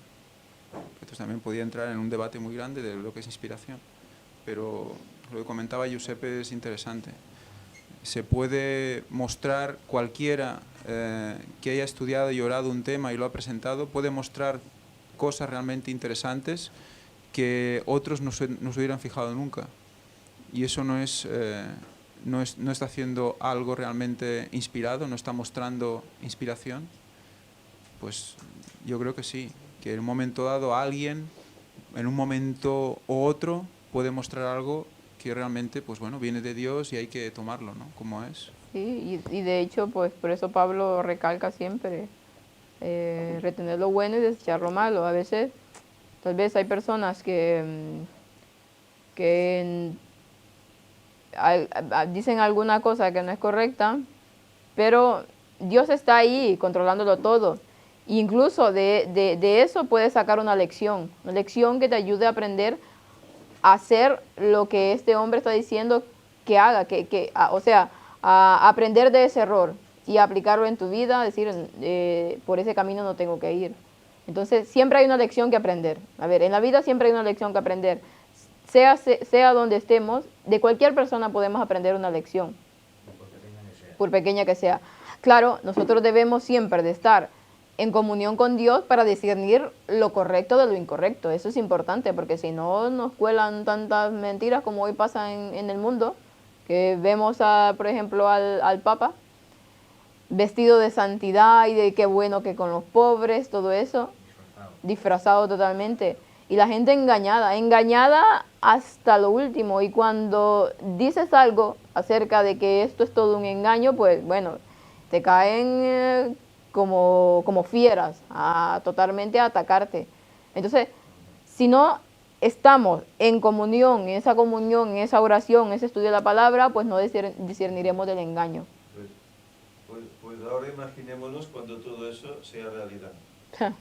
Entonces también podía entrar en un debate muy grande de lo que es inspiración, pero lo que comentaba Giuseppe es interesante. Se puede mostrar cualquiera que haya estudiado y orado un tema y lo ha presentado, puede mostrar cosas realmente interesantes que otros no se hubieran fijado nunca. Y eso no está haciendo algo realmente inspirado, no está mostrando inspiración. Pues yo creo que sí, que en un momento dado alguien, en un momento u otro, puede mostrar algo que realmente, pues bueno, viene de Dios y hay que tomarlo, ¿no? Como es. Sí, y de hecho, pues por eso Pablo recalca siempre retener lo bueno y desechar lo malo. A veces, tal vez hay personas que dicen alguna cosa que no es correcta, pero Dios está ahí controlándolo todo. Incluso de eso puedes sacar una lección que te ayude a aprender a hacer lo que este hombre está diciendo que haga, o sea, a aprender de ese error y aplicarlo en tu vida, decir, por ese camino no tengo que ir. Entonces, siempre hay una lección que aprender. A ver, en la vida siempre hay una lección que aprender. Sea donde estemos, de cualquier persona podemos aprender una lección, por pequeña que sea. Claro, nosotros debemos siempre de estar en comunión con Dios para discernir lo correcto de lo incorrecto. Eso es importante, porque si no nos cuelan tantas mentiras como hoy pasa en el mundo, que vemos, por ejemplo, al Papa vestido de santidad y de qué bueno que con los pobres, todo eso, disfrazado totalmente. Y la gente engañada hasta lo último. Y cuando dices algo acerca de que esto es todo un engaño, pues bueno, te caen como fieras, totalmente a atacarte. Entonces, si no estamos en comunión, en esa oración, en ese estudio de la palabra, pues no discerniremos del engaño. Pues ahora imaginémonos cuando todo eso sea realidad. Ya.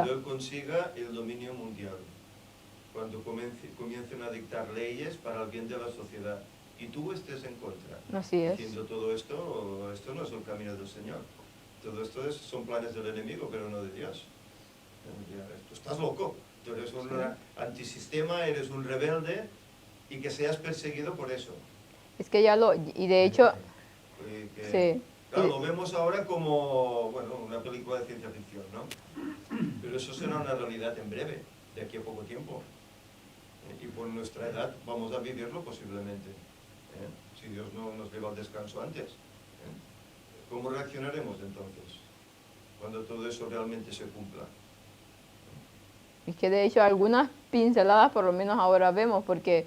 Cuando él consiga el dominio mundial. Cuando comiencen a dictar leyes para el bien de la sociedad. Y tú estés en contra. Así es. Diciendo todo esto no es el camino del Señor. Todo esto son planes del enemigo, pero no de Dios. Tú estás loco. Tú eres un antisistema, eres un rebelde y que seas perseguido por eso. Es que y de hecho, sí. Claro, lo vemos ahora como, bueno, una película de ciencia ficción, ¿no? Pero eso será una realidad en breve, de aquí a poco tiempo. Y por nuestra edad vamos a vivirlo posiblemente. Si Dios no nos lleva al descanso antes. ¿Cómo reaccionaremos entonces? Cuando todo eso realmente se cumpla. Es que de hecho algunas pinceladas por lo menos ahora vemos, porque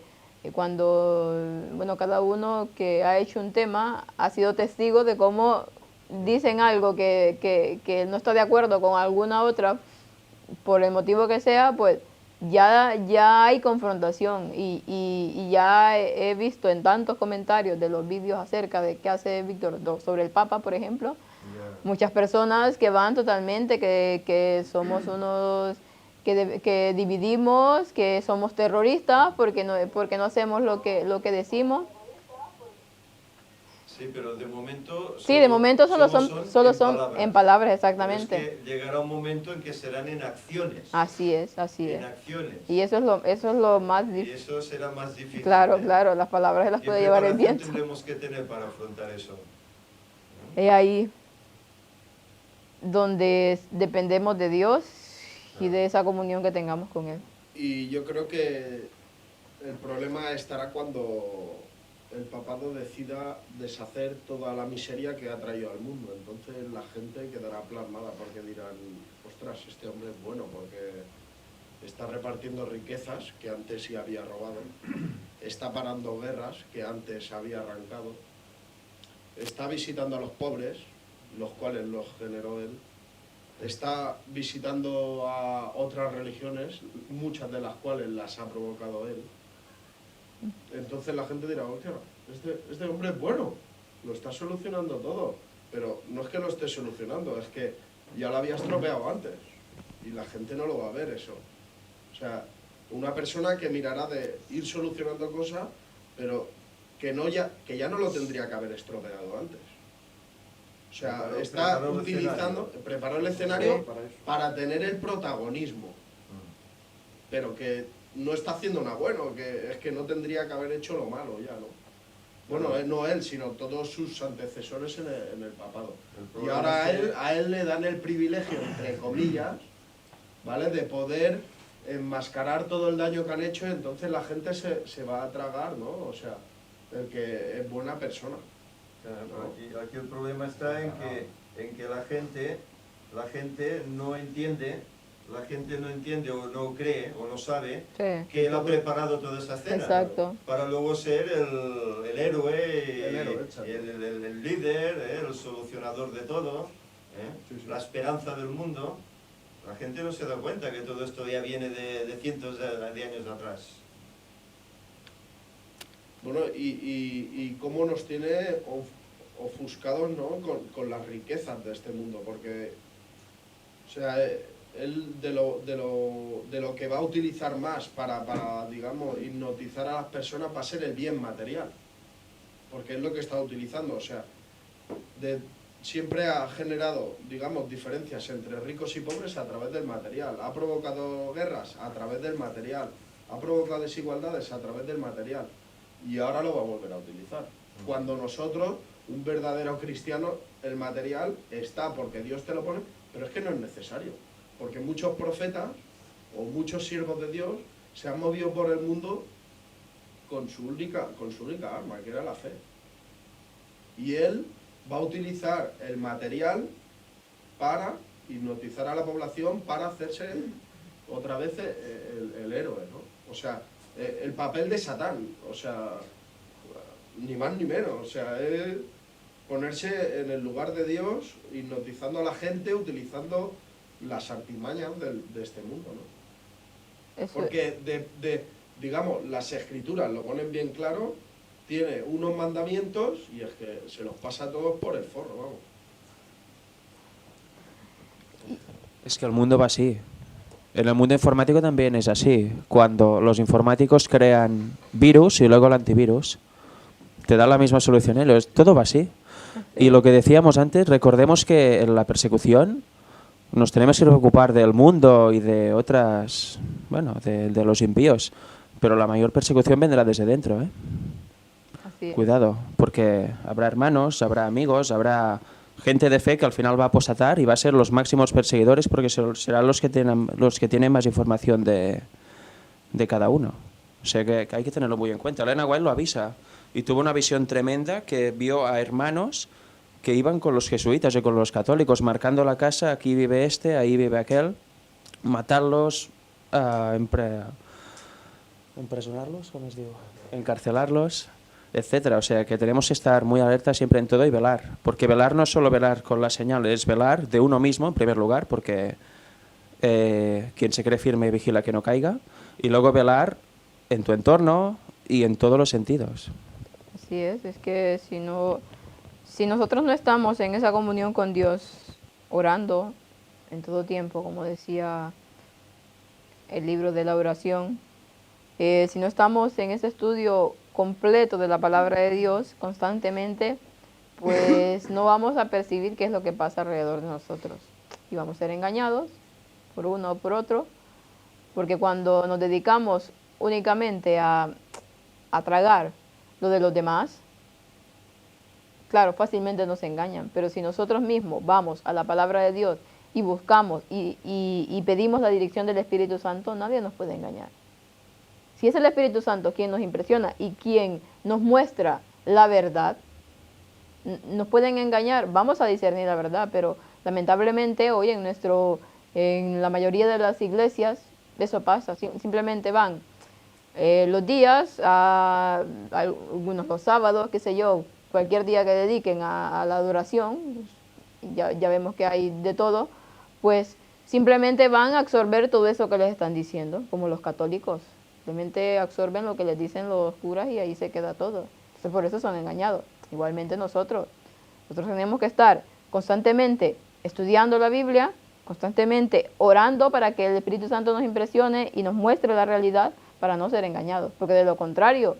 cuando, bueno, cada uno que ha hecho un tema ha sido testigo de cómo dicen algo que no está de acuerdo con alguna otra, por el motivo que sea, pues ya hay confrontación y ya he visto en tantos comentarios de los vídeos acerca de qué hace Víctor sobre el Papa, por ejemplo, muchas personas que van totalmente, que somos unos que dividimos, que somos terroristas porque no hacemos lo que decimos. Sí, pero de momento... Sí, de momento solo son en palabras, exactamente. Pero es que llegará un momento en que serán en acciones. Así es. En acciones. Y eso es lo más difícil. Y eso será más difícil. Claro, las palabras se las puede llevar el viento. ¿Qué tendremos que tener para afrontar eso? Es ahí donde dependemos de Dios y de esa comunión que tengamos con Él. Y yo creo que el problema estará cuando el papado decida deshacer toda la miseria que ha traído al mundo. Entonces la gente quedará plasmada porque dirán, ostras, este hombre es bueno porque está repartiendo riquezas que antes sí había robado, está parando guerras que antes había arrancado, está visitando a los pobres, los cuales los generó él, está visitando a otras religiones, muchas de las cuales las ha provocado él. Entonces la gente dirá, hostia, este hombre es bueno, lo está solucionando todo, pero no es que lo esté solucionando, es que ya lo había estropeado antes y la gente no lo va a ver eso. O sea, una persona que mirará de ir solucionando cosas, pero que ya no lo tendría que haber estropeado antes. O sea, está preparó el escenario para tener el protagonismo, pero que no está haciendo nada bueno, que es que no tendría que haber hecho lo malo ya, ¿no? Bueno, no él, sino todos sus antecesores en el papado. Y ahora a él le dan el privilegio, entre comillas, ¿vale? De poder enmascarar todo el daño que han hecho, y entonces la gente se va a tragar, ¿no? O sea, el que es buena persona. ¿no? Aquí el problema está en que la gente no entiende, o no cree o no sabe Sí. que él ha preparado toda esa cena. Exacto. Para luego ser el héroe, exacto. el líder, el solucionador de todo, Sí, sí. la esperanza del mundo. La gente no se da cuenta que todo esto ya viene de cientos de años atrás. Bueno, y cómo nos tiene ofuscados, ¿no? con las riquezas de este mundo, porque, o sea, él de lo que va a utilizar más para, digamos, hipnotizar a las personas va a ser el bien material, porque es lo que está utilizando, o sea, siempre ha generado, digamos, diferencias entre ricos y pobres a través del material, ha provocado guerras a través del material, ha provocado desigualdades a través del material, y ahora lo va a volver a utilizar. Cuando nosotros, un verdadero cristiano, el material está porque Dios te lo pone, pero es que no es necesario, porque muchos profetas o muchos siervos de Dios se han movido por el mundo con su única arma, que era la fe. Y él va a utilizar el material para hipnotizar a la población, para hacerse otra vez el héroe, ¿no? O sea, el papel de Satán, o sea, ni más ni menos, o sea, es ponerse en el lugar de Dios, hipnotizando a la gente, utilizando las artimañas de este mundo, ¿no? Eso, Porque, digamos, las escrituras lo ponen bien claro, tiene unos mandamientos y es que se los pasa a todos por el forro, vamos. Es que el mundo va así. En el mundo informático también es así. Cuando los informáticos crean virus y luego el antivirus, te da la misma solución ellos. Todo va así. Y lo que decíamos antes, recordemos que en la persecución nos tenemos que preocupar del mundo y de otras, bueno, de los impíos. Pero la mayor persecución vendrá desde dentro, ¿eh? así es. Cuidado, porque habrá hermanos, habrá amigos, habrá gente de fe que al final va a apostatar y va a ser los máximos perseguidores porque serán los que tienen más información de cada uno. O sea que hay que tenerlo muy en cuenta. Elena White lo avisa y tuvo una visión tremenda que vio a hermanos que iban con los jesuitas y con los católicos marcando la casa, aquí vive este, ahí vive aquel, matarlos, empresonarlos, ¿cómo os digo? Encarcelarlos, etcétera. O sea que tenemos que estar muy alerta siempre en todo y velar, porque velar no es solo velar con la señal, es velar de uno mismo en primer lugar, porque quien se cree firme vigila que no caiga, y luego velar en tu entorno y en todos los sentidos. Así es que si nosotros no estamos en esa comunión con Dios, orando en todo tiempo, como decía el libro de la oración, si no estamos en ese estudio completo de la palabra de Dios constantemente, pues no vamos a percibir qué es lo que pasa alrededor de nosotros. Y vamos a ser engañados por uno o por otro, porque cuando nos dedicamos únicamente a tragar lo de los demás, claro, fácilmente nos engañan, pero si nosotros mismos vamos a la palabra de Dios y buscamos y pedimos la dirección del Espíritu Santo, nadie nos puede engañar. Si es el Espíritu Santo quien nos impresiona y quien nos muestra la verdad, nos pueden engañar, vamos a discernir la verdad, pero lamentablemente hoy en la mayoría de las iglesias eso pasa, simplemente van los días, algunos los sábados, qué sé yo, cualquier día que dediquen a la adoración, ya vemos que hay de todo, pues simplemente van a absorber todo eso que les están diciendo, como los católicos. Simplemente absorben lo que les dicen los curas y ahí se queda todo. Entonces por eso son engañados. Igualmente nosotros tenemos que estar constantemente estudiando la Biblia, constantemente orando para que el Espíritu Santo nos impresione y nos muestre la realidad para no ser engañados, porque de lo contrario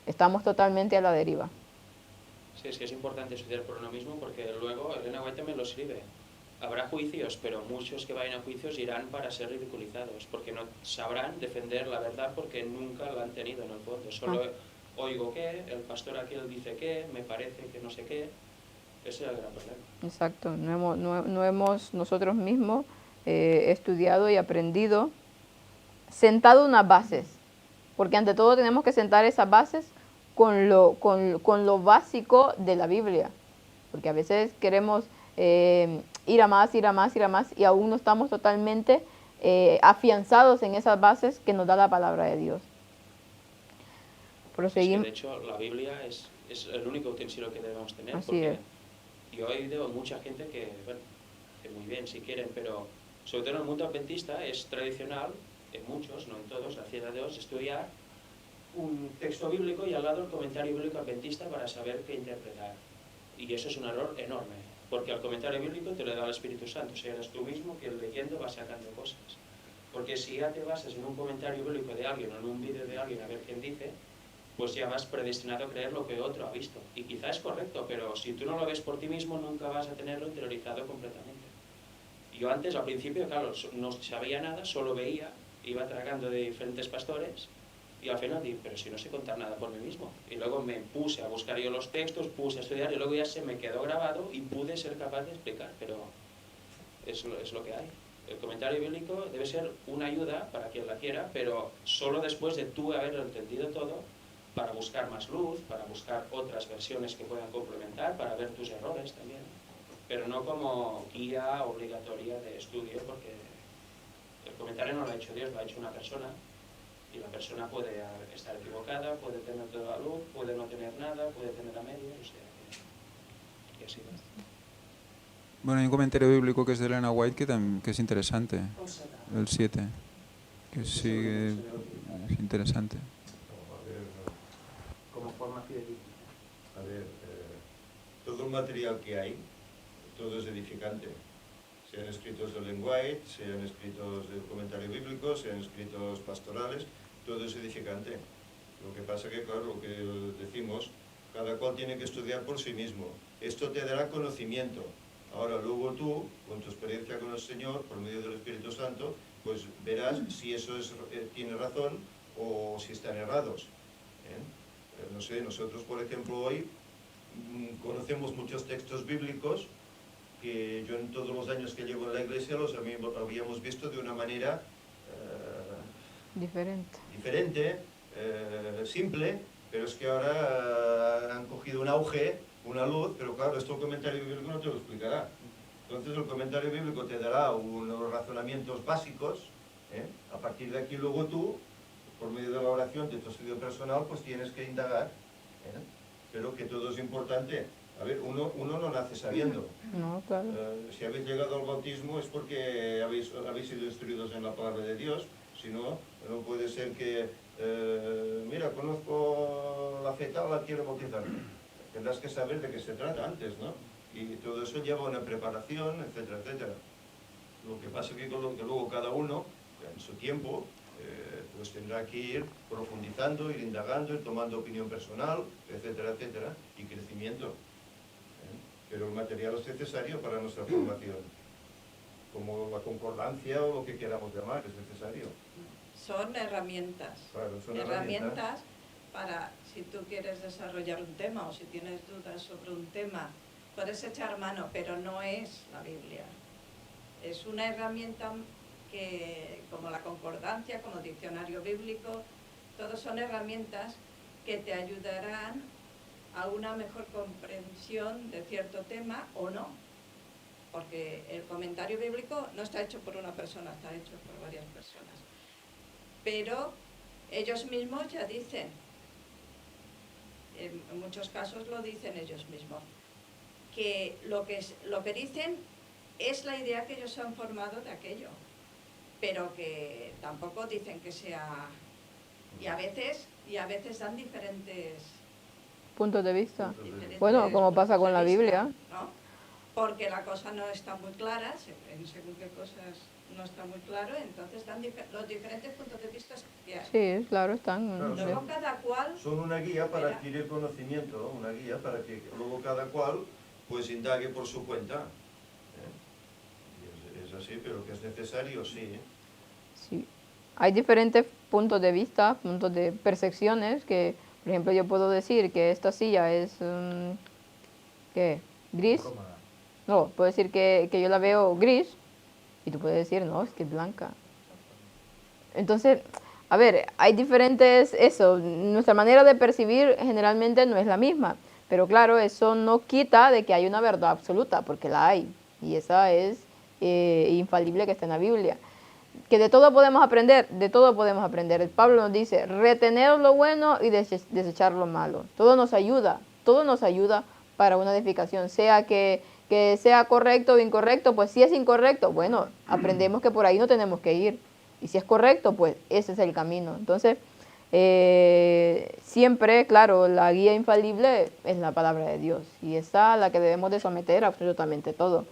estamos totalmente a la deriva. Sí, es que es importante estudiar por uno mismo porque luego Elena White también lo escribe. Habrá juicios, pero muchos que vayan a juicios irán para ser ridiculizados, porque no sabrán defender la verdad porque nunca la han tenido en el fondo. Solo oigo que, el pastor aquel dice que, me parece que no sé qué. Ese es el gran problema. Exacto, no hemos nosotros mismos estudiado y aprendido, sentado unas bases, porque ante todo tenemos que sentar esas bases con lo básico de la Biblia, porque a veces queremos ir a más, ir a más, ir a más, y aún no estamos totalmente afianzados en esas bases que nos da la palabra de Dios. Es que, Proseguimos. de hecho, la Biblia es el único utensilio que debemos tener. Así porque es. yo he oído mucha gente que, bueno, que muy bien si quieren, pero sobre todo en el mundo adventista es tradicional, en muchos, no en todos, gracias a Dios, estudiar un texto bíblico y al lado el comentario bíblico adventista para saber qué interpretar. Y eso es un error enorme, porque el comentario bíblico te lo da el Espíritu Santo, o sea, eres tú mismo que leyendo vas sacando cosas. Porque si ya te basas en un comentario bíblico de alguien o en un vídeo de alguien a ver quién dice, pues ya vas predestinado a creer lo que otro ha visto. Y quizá es correcto, pero si tú no lo ves por ti mismo, nunca vas a tenerlo interiorizado completamente. Yo antes, al principio, claro, no sabía nada, solo veía, iba tragando de diferentes pastores, y al final dije, pero si no sé contar nada por mí mismo. Y luego me puse a buscar yo los textos, puse a estudiar, y luego ya se me quedó grabado y pude ser capaz de explicar, pero es lo que hay. El comentario bíblico debe ser una ayuda para quien la quiera, pero solo después de tú haberlo entendido todo, para buscar más luz, para buscar otras versiones que puedan complementar, para ver tus errores también, pero no como guía obligatoria de estudio, porque el comentario no lo ha hecho Dios, lo ha hecho una persona, y la persona puede estar equivocada, puede tener toda la luz, puede no tener nada, puede tener a medias, o sea, que así va. Bueno, hay un comentario bíblico que es de Elena White que es interesante, el 7, que sí es interesante. Como forma fidedigna. A ver, todo el material que hay, todo es edificante. Sean escritos de Ellen White, sean escritos del comentario bíblico, sean escritos pastorales, todo es edificante. Lo que pasa que, claro, lo que decimos, cada cual tiene que estudiar por sí mismo. Esto te dará conocimiento. Ahora, luego tú, con tu experiencia con el Señor, por medio del Espíritu Santo, pues verás si eso tiene razón o si están errados. No sé, nosotros, por ejemplo, hoy conocemos muchos textos bíblicos que yo en todos los años que llevo en la iglesia los habíamos visto de una manera diferente, simple, pero es que ahora han cogido un auge, una luz, pero claro, esto el comentario bíblico no te lo explicará. Entonces el comentario bíblico te dará unos razonamientos básicos, a partir de aquí luego tú, por medio de la oración de tu estudio personal, pues tienes que indagar, pero que todo es importante. A ver, uno no nace sabiendo. No, claro. Si habéis llegado al bautismo es porque habéis sido instruidos en la palabra de Dios. Si no, no puede ser que, mira, conozco la fe tal, la quiero bautizar. Tendrás que saber de qué se trata antes, ¿no? Y todo eso lleva una preparación, etcétera, etcétera. Lo que pasa es que luego cada uno, en su tiempo, pues tendrá que ir profundizando, ir indagando, ir tomando opinión personal, etcétera, etcétera, y crecimiento. Pero el material es necesario para nuestra formación, como la concordancia o lo que queramos llamar, es necesario. Son herramientas. Claro, son herramientas para, si tú quieres desarrollar un tema o si tienes dudas sobre un tema, puedes echar mano, pero no es la Biblia. Es una herramienta que, como la concordancia, como el diccionario bíblico, todos son herramientas que te ayudarán a una mejor comprensión de cierto tema o no. Porque el comentario bíblico no está hecho por una persona, está hecho por varias personas. Pero ellos mismos ya dicen, en muchos casos lo dicen ellos mismos, que lo que dicen es la idea que ellos han formado de aquello, pero que tampoco dicen que sea... Y a veces dan diferentes Puntos de vista. diferentes Bueno, como pasa con puntos la de vista, Biblia. ¿no? Porque la cosa no está muy clara, según qué cosas no está muy claro, entonces dan los diferentes puntos de vista que hay. Sí, claro, están. Claro, Luego cada cual... Son una guía para adquirir conocimiento, una guía para que luego cada cual pues indague por su cuenta. Y es así, pero que es necesario, sí. Sí. Hay diferentes puntos de vista, puntos de percepciones que, por ejemplo, yo puedo decir que esta silla es ¿qué? Gris. Cómoda. No, puedo decir que yo la veo gris Y tú puedes decir, no, es que es blanca. Entonces, a ver, hay diferentes, eso, nuestra manera de percibir generalmente no es la misma, pero claro, eso no quita de que hay una verdad absoluta, porque la hay, y esa es infalible, que está en la Biblia. Que de todo podemos aprender, de todo podemos aprender. El Pablo nos dice, retener lo bueno y desechar lo malo. Todo nos ayuda para una edificación, sea que sea correcto o incorrecto. Pues si es incorrecto, bueno, aprendemos que por ahí no tenemos que ir. Y si es correcto, pues ese es el camino. Entonces, siempre, claro, la guía infalible es la palabra de Dios. Y esa es la que debemos de someter absolutamente todo.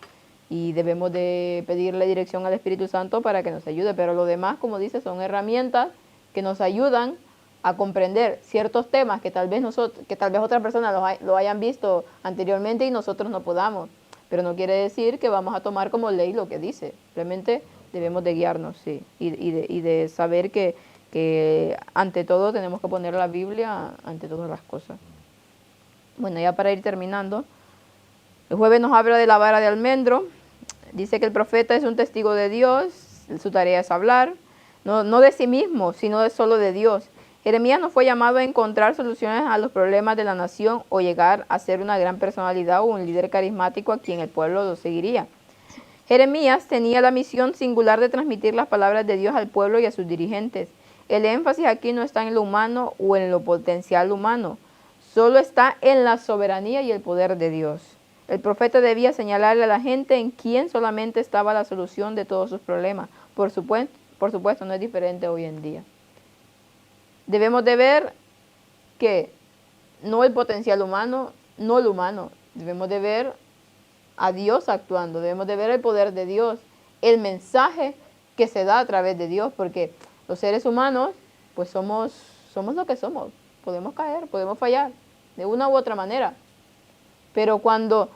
Y debemos de pedirle dirección al Espíritu Santo para que nos ayude. Pero lo demás, como dice, son herramientas que nos ayudan a comprender ciertos temas que tal vez otras personas lo hayan visto anteriormente y nosotros no podamos. Pero no quiere decir que vamos a tomar como ley lo que dice. Simplemente debemos de guiarnos, sí, y de saber que ante todo tenemos que poner la Biblia ante todas las cosas. Bueno, ya para ir terminando, el jueves nos habla de la vara de almendro. Dice que el profeta es un testigo de Dios, su tarea es hablar, no de sí mismo, sino solo de Dios. Jeremías no fue llamado a encontrar soluciones a los problemas de la nación o llegar a ser una gran personalidad o un líder carismático a quien el pueblo lo seguiría. Jeremías tenía la misión singular de transmitir las palabras de Dios al pueblo y a sus dirigentes. El énfasis aquí no está en lo humano o en lo potencial humano, solo está en la soberanía y el poder de Dios. El profeta debía señalarle a la gente en quién solamente estaba la solución de todos sus problemas. Por supuesto, no es diferente hoy en día. Debemos de ver que no el potencial humano, no lo humano. Debemos de ver a Dios actuando, debemos de ver el poder de Dios, el mensaje que se da a través de Dios, porque los seres humanos, pues somos lo que somos. Podemos caer, podemos fallar, de una u otra manera. Pero cuando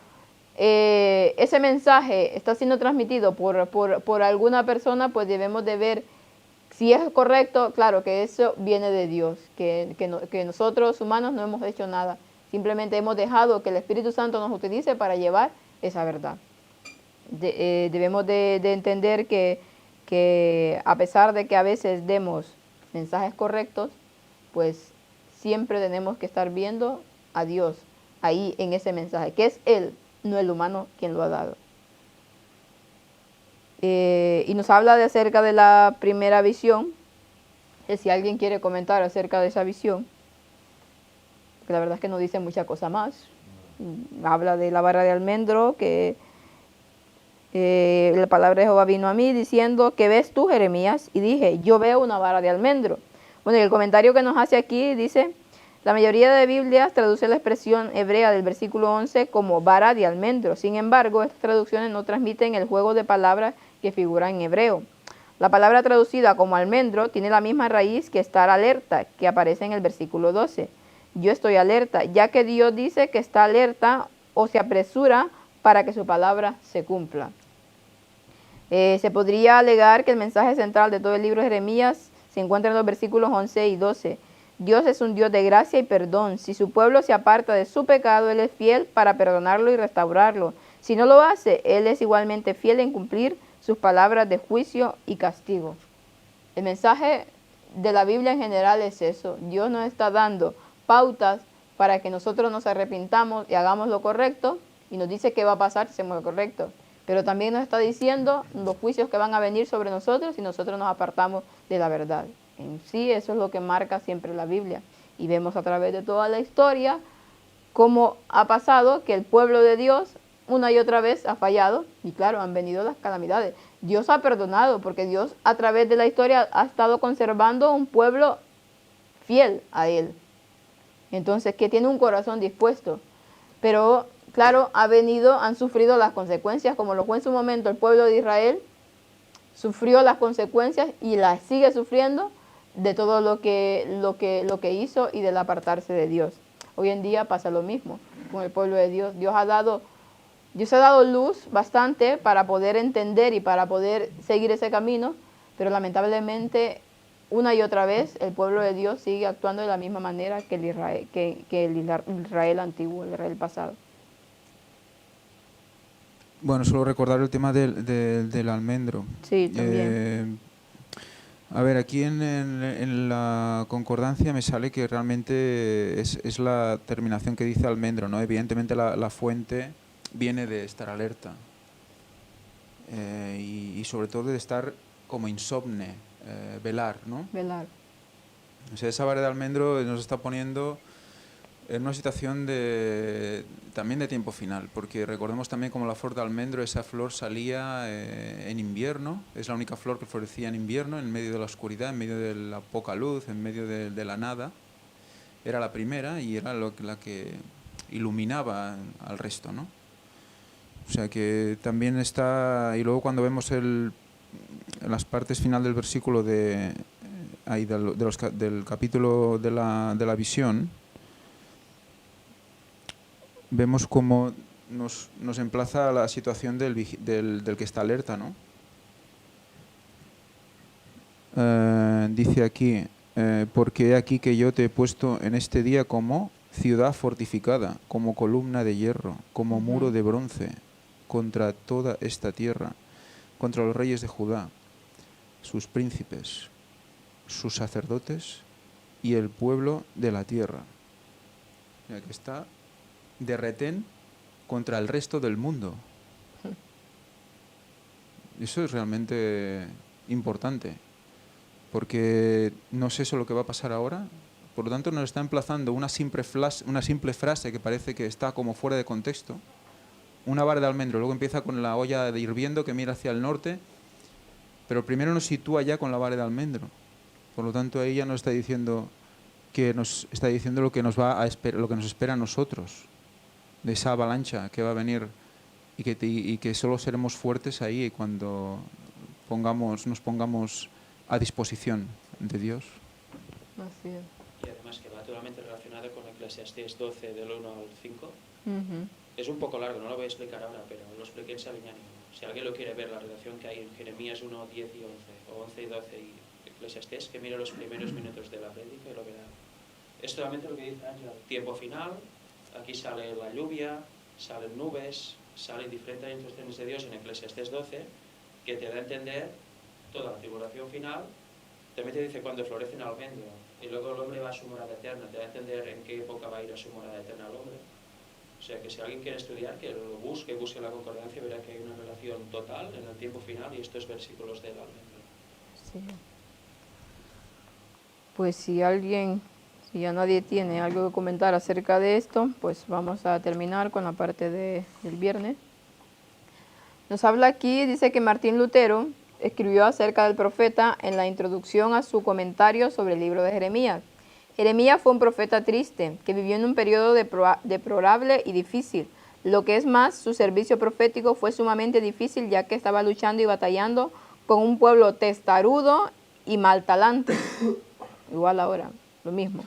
ese mensaje está siendo transmitido por alguna persona, pues debemos de ver si es correcto. Claro que eso viene de Dios, que nosotros humanos no hemos hecho nada, simplemente hemos dejado que el Espíritu Santo nos utilice para llevar esa verdad. Debemos de entender que a pesar de que a veces demos mensajes correctos, pues siempre tenemos que estar viendo a Dios ahí en ese mensaje, que es Él, no el humano, quien lo ha dado. Y nos habla acerca de la primera visión, que si alguien quiere comentar acerca de esa visión, que la verdad es que no dice mucha cosa más. Habla de la vara de almendro, que la palabra de Jehová vino a mí diciendo, ¿qué ves tú, Jeremías? Y dije, yo veo una vara de almendro. Bueno, y el comentario que nos hace aquí dice, la mayoría de Biblias traduce la expresión hebrea del versículo 11 como vara de almendro. Sin embargo, estas traducciones no transmiten el juego de palabras que figura en hebreo. La palabra traducida como almendro tiene la misma raíz que estar alerta, que aparece en el versículo 12. Yo estoy alerta, ya que Dios dice que está alerta o se apresura para que su palabra se cumpla. Se podría alegar que el mensaje central de todo el libro de Jeremías se encuentra en los versículos 11 y 12. Dios es un Dios de gracia y perdón. Si su pueblo se aparta de su pecado, Él es fiel para perdonarlo y restaurarlo. Si no lo hace, Él es igualmente fiel en cumplir sus palabras de juicio y castigo. El mensaje de la Biblia en general es eso. Dios nos está dando pautas para que nosotros nos arrepintamos y hagamos lo correcto, y nos dice qué va a pasar si hacemos lo correcto. Pero también nos está diciendo los juicios que van a venir sobre nosotros si nosotros nos apartamos de la verdad. En sí, eso es lo que marca siempre la Biblia. Y vemos a través de toda la historia cómo ha pasado que el pueblo de Dios una y otra vez ha fallado, y claro, han venido las calamidades. Dios ha perdonado, porque Dios a través de la historia ha estado conservando un pueblo fiel a Él. Entonces, que tiene un corazón dispuesto. Pero, claro, han sufrido las consecuencias, como lo fue en su momento el pueblo de Israel, sufrió las consecuencias y las sigue sufriendo de todo lo que hizo y del apartarse de Dios. Hoy en día pasa lo mismo con el pueblo de Dios. Dios ha dado luz bastante para poder entender y para poder seguir ese camino, pero lamentablemente una y otra vez el pueblo de Dios sigue actuando de la misma manera que el Israel antiguo, el Israel pasado. Bueno, solo recordar el tema del almendro. Sí, también. A ver, aquí en la concordancia me sale que realmente es la terminación que dice almendro, ¿no? Evidentemente la fuente viene de estar alerta y sobre todo de estar como insomne, velar, ¿no? Velar. O sea, esa vara de almendro nos está poniendo en una situación también de tiempo final, porque recordemos también como la flor de almendro, esa flor salía en invierno, es la única flor que florecía en invierno, en medio de la oscuridad, en medio de la poca luz, en medio de la nada. Era la primera y era la que iluminaba al resto, ¿no? O sea que también está, y luego cuando vemos en las partes final del versículo del capítulo de la visión, vemos cómo nos emplaza a la situación del que está alerta, ¿no? Dice aquí, porque he aquí que yo te he puesto en este día como ciudad fortificada, como columna de hierro, como muro de bronce, contra toda esta tierra, contra los reyes de Judá, sus príncipes, sus sacerdotes y el pueblo de la tierra. Mira, que está de retén contra el resto del mundo. Eso es realmente importante, porque no es eso lo que va a pasar ahora. Por lo tanto, nos está emplazando una simple frase que parece que está como fuera de contexto. Una vara de almendro, luego empieza con la olla de hirviendo que mira hacia el norte, pero primero nos sitúa ya con la vara de almendro. Por lo tanto, ella nos está diciendo lo que nos lo que nos espera a nosotros, de esa avalancha que va a venir y que solo seremos fuertes ahí cuando nos pongamos a disposición de Dios. Así es. Y además que va totalmente relacionada con Eclesiastés 12 del 1 al 5. Ujú. Es un poco largo, no lo voy a explicar ahora, pero lo expliqué en Sabiñánigo. Si alguien lo quiere ver, la relación que hay en Jeremías 1, 10 y 11, o 11 y 12 y Eclesiastés, que mire los primeros minutos de la prédica y lo verá. Es totalmente lo que dice Ángela. Tiempo final, aquí sale la lluvia, salen nubes, salen diferentes instrucciones de Dios en Eclesiastés 12, que te da a entender toda la tribulación final. También te dice cuando florece el almendro, y luego el hombre va a su morada eterna, te da a entender en qué época va a ir a su morada eterna el hombre. O sea que si alguien quiere estudiar, que lo busque la concordancia, verá que hay una relación total en el tiempo final y estos versículos del almendro. Sí. Pues si ya nadie tiene algo que comentar acerca de esto, pues vamos a terminar con la parte del viernes. Nos habla aquí, dice que Martín Lutero escribió acerca del profeta en la introducción a su comentario sobre el libro de Jeremías. Jeremías fue un profeta triste, que vivió en un periodo deplorable y difícil. Lo que es más, su servicio profético fue sumamente difícil, ya que estaba luchando y batallando con un pueblo testarudo y mal talante. Igual ahora, lo mismo.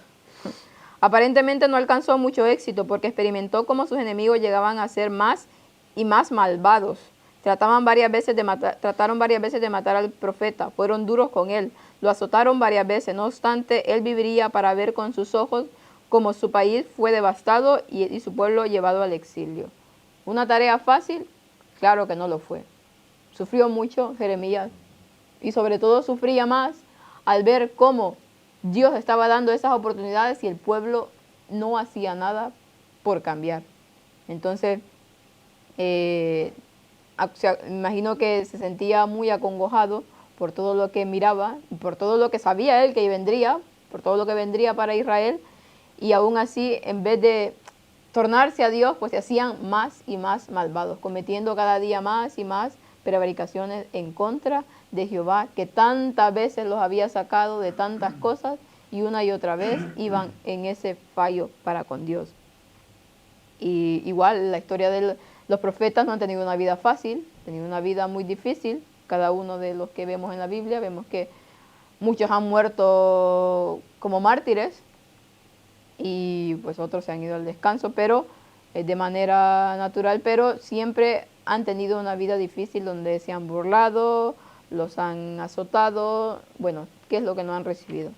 Aparentemente no alcanzó mucho éxito, porque experimentó cómo sus enemigos llegaban a ser más y más malvados. Trataron varias veces de matar al profeta, fueron duros con él, lo azotaron varias veces. No obstante, él viviría para ver con sus ojos cómo su país fue devastado y su pueblo llevado al exilio. ¿Una tarea fácil? Claro que no lo fue. Sufrió mucho Jeremías y sobre todo sufría más al ver cómo Dios estaba dando esas oportunidades y el pueblo no hacía nada por cambiar. Entonces, imagino que se sentía muy acongojado por todo lo que miraba y por todo lo que sabía él que vendría, por todo lo que vendría para Israel, y aún así, en vez de tornarse a Dios, pues se hacían más y más malvados, cometiendo cada día más y más prevaricaciones en contra de Jehová, que tantas veces los había sacado de tantas cosas y una y otra vez iban en ese fallo para con Dios. Y igual la historia de los profetas no han tenido una vida fácil, han tenido una vida muy difícil. Cada uno de los que vemos en la Biblia, vemos que muchos han muerto como mártires y pues otros se han ido al descanso, pero de manera natural, pero siempre han tenido una vida difícil donde se han burlado, los han azotado. Bueno, ¿qué es lo que no han recibido?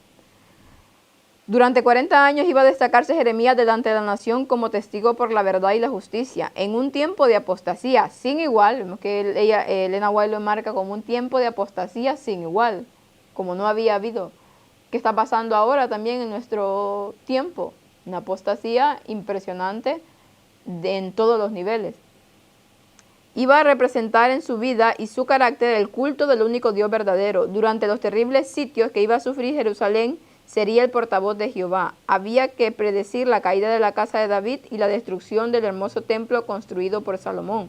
Durante 40 años iba a destacarse Jeremías delante de la nación como testigo por la verdad y la justicia, en un tiempo de apostasía sin igual. Vemos que Elena White lo marca como un tiempo de apostasía sin igual, como no había habido. ¿Qué está pasando ahora también en nuestro tiempo? Una apostasía impresionante en todos los niveles. Iba a representar en su vida y su carácter el culto del único Dios verdadero. Durante los terribles sitios que iba a sufrir Jerusalén, sería el portavoz de Jehová. Había que predecir la caída de la casa de David y la destrucción del hermoso templo construido por Salomón.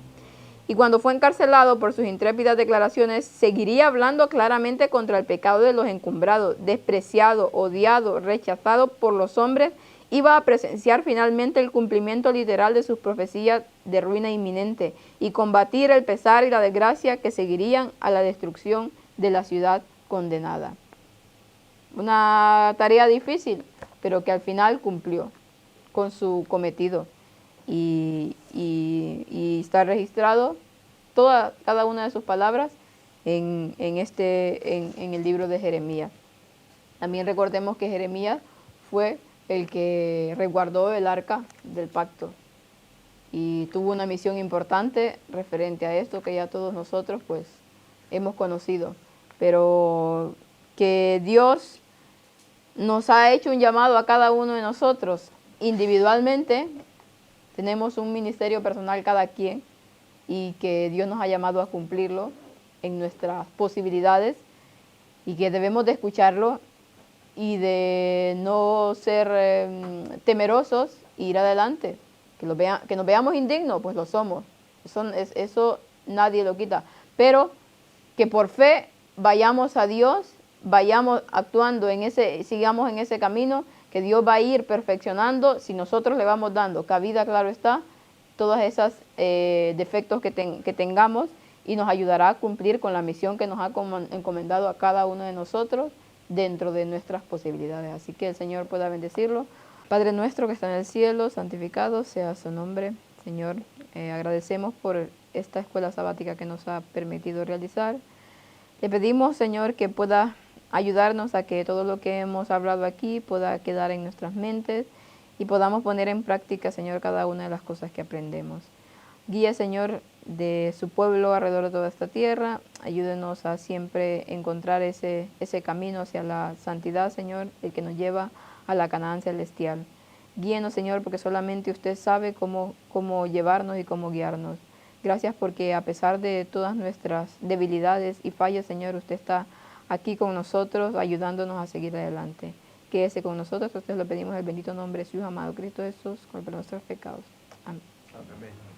Y cuando fue encarcelado por sus intrépidas declaraciones, seguiría hablando claramente contra el pecado de los encumbrados, despreciado, odiado, rechazado por los hombres. Iba a presenciar finalmente el cumplimiento literal de sus profecías de ruina inminente y combatir el pesar y la desgracia que seguirían a la destrucción de la ciudad condenada. Una tarea difícil, pero que al final cumplió con su cometido. Y está registrado cada una de sus palabras en el libro de Jeremías. También recordemos que Jeremías fue el que resguardó el arca del pacto y tuvo una misión importante referente a esto que ya todos nosotros pues hemos conocido, pero que Dios nos ha hecho un llamado a cada uno de nosotros individualmente. Tenemos un ministerio personal cada quien y que Dios nos ha llamado a cumplirlo en nuestras posibilidades y que debemos de escucharlo y de no ser temerosos e ir adelante. Que nos veamos indignos, pues lo somos. Eso nadie lo quita. Pero que por fe vayamos a Dios, vayamos actuando sigamos en ese camino, que Dios va a ir perfeccionando si nosotros le vamos dando cabida, claro está, todas esas defectos que tengamos, y nos ayudará a cumplir con la misión que nos ha encomendado a cada uno de nosotros dentro de nuestras posibilidades. Así que el Señor pueda bendecirlo. Padre nuestro que está en el cielo, santificado sea su nombre. Señor, agradecemos por esta escuela sabática que nos ha permitido realizar. Le pedimos, Señor, que pueda ayudarnos a que todo lo que hemos hablado aquí pueda quedar en nuestras mentes y podamos poner en práctica, Señor, cada una de las cosas que aprendemos. Guía, Señor, de su pueblo alrededor de toda esta tierra. Ayúdenos a siempre encontrar ese camino hacia la santidad, Señor, el que nos lleva a la Canaán celestial. Guíenos, Señor, porque solamente usted sabe cómo llevarnos y cómo guiarnos. Gracias porque a pesar de todas nuestras debilidades y fallas, Señor, usted está aquí con nosotros, ayudándonos a seguir adelante. Quédese con nosotros, nosotros lo pedimos en el bendito nombre de su Hijo amado Cristo Jesús, con el perdón de nuestros pecados. Amén. Amén.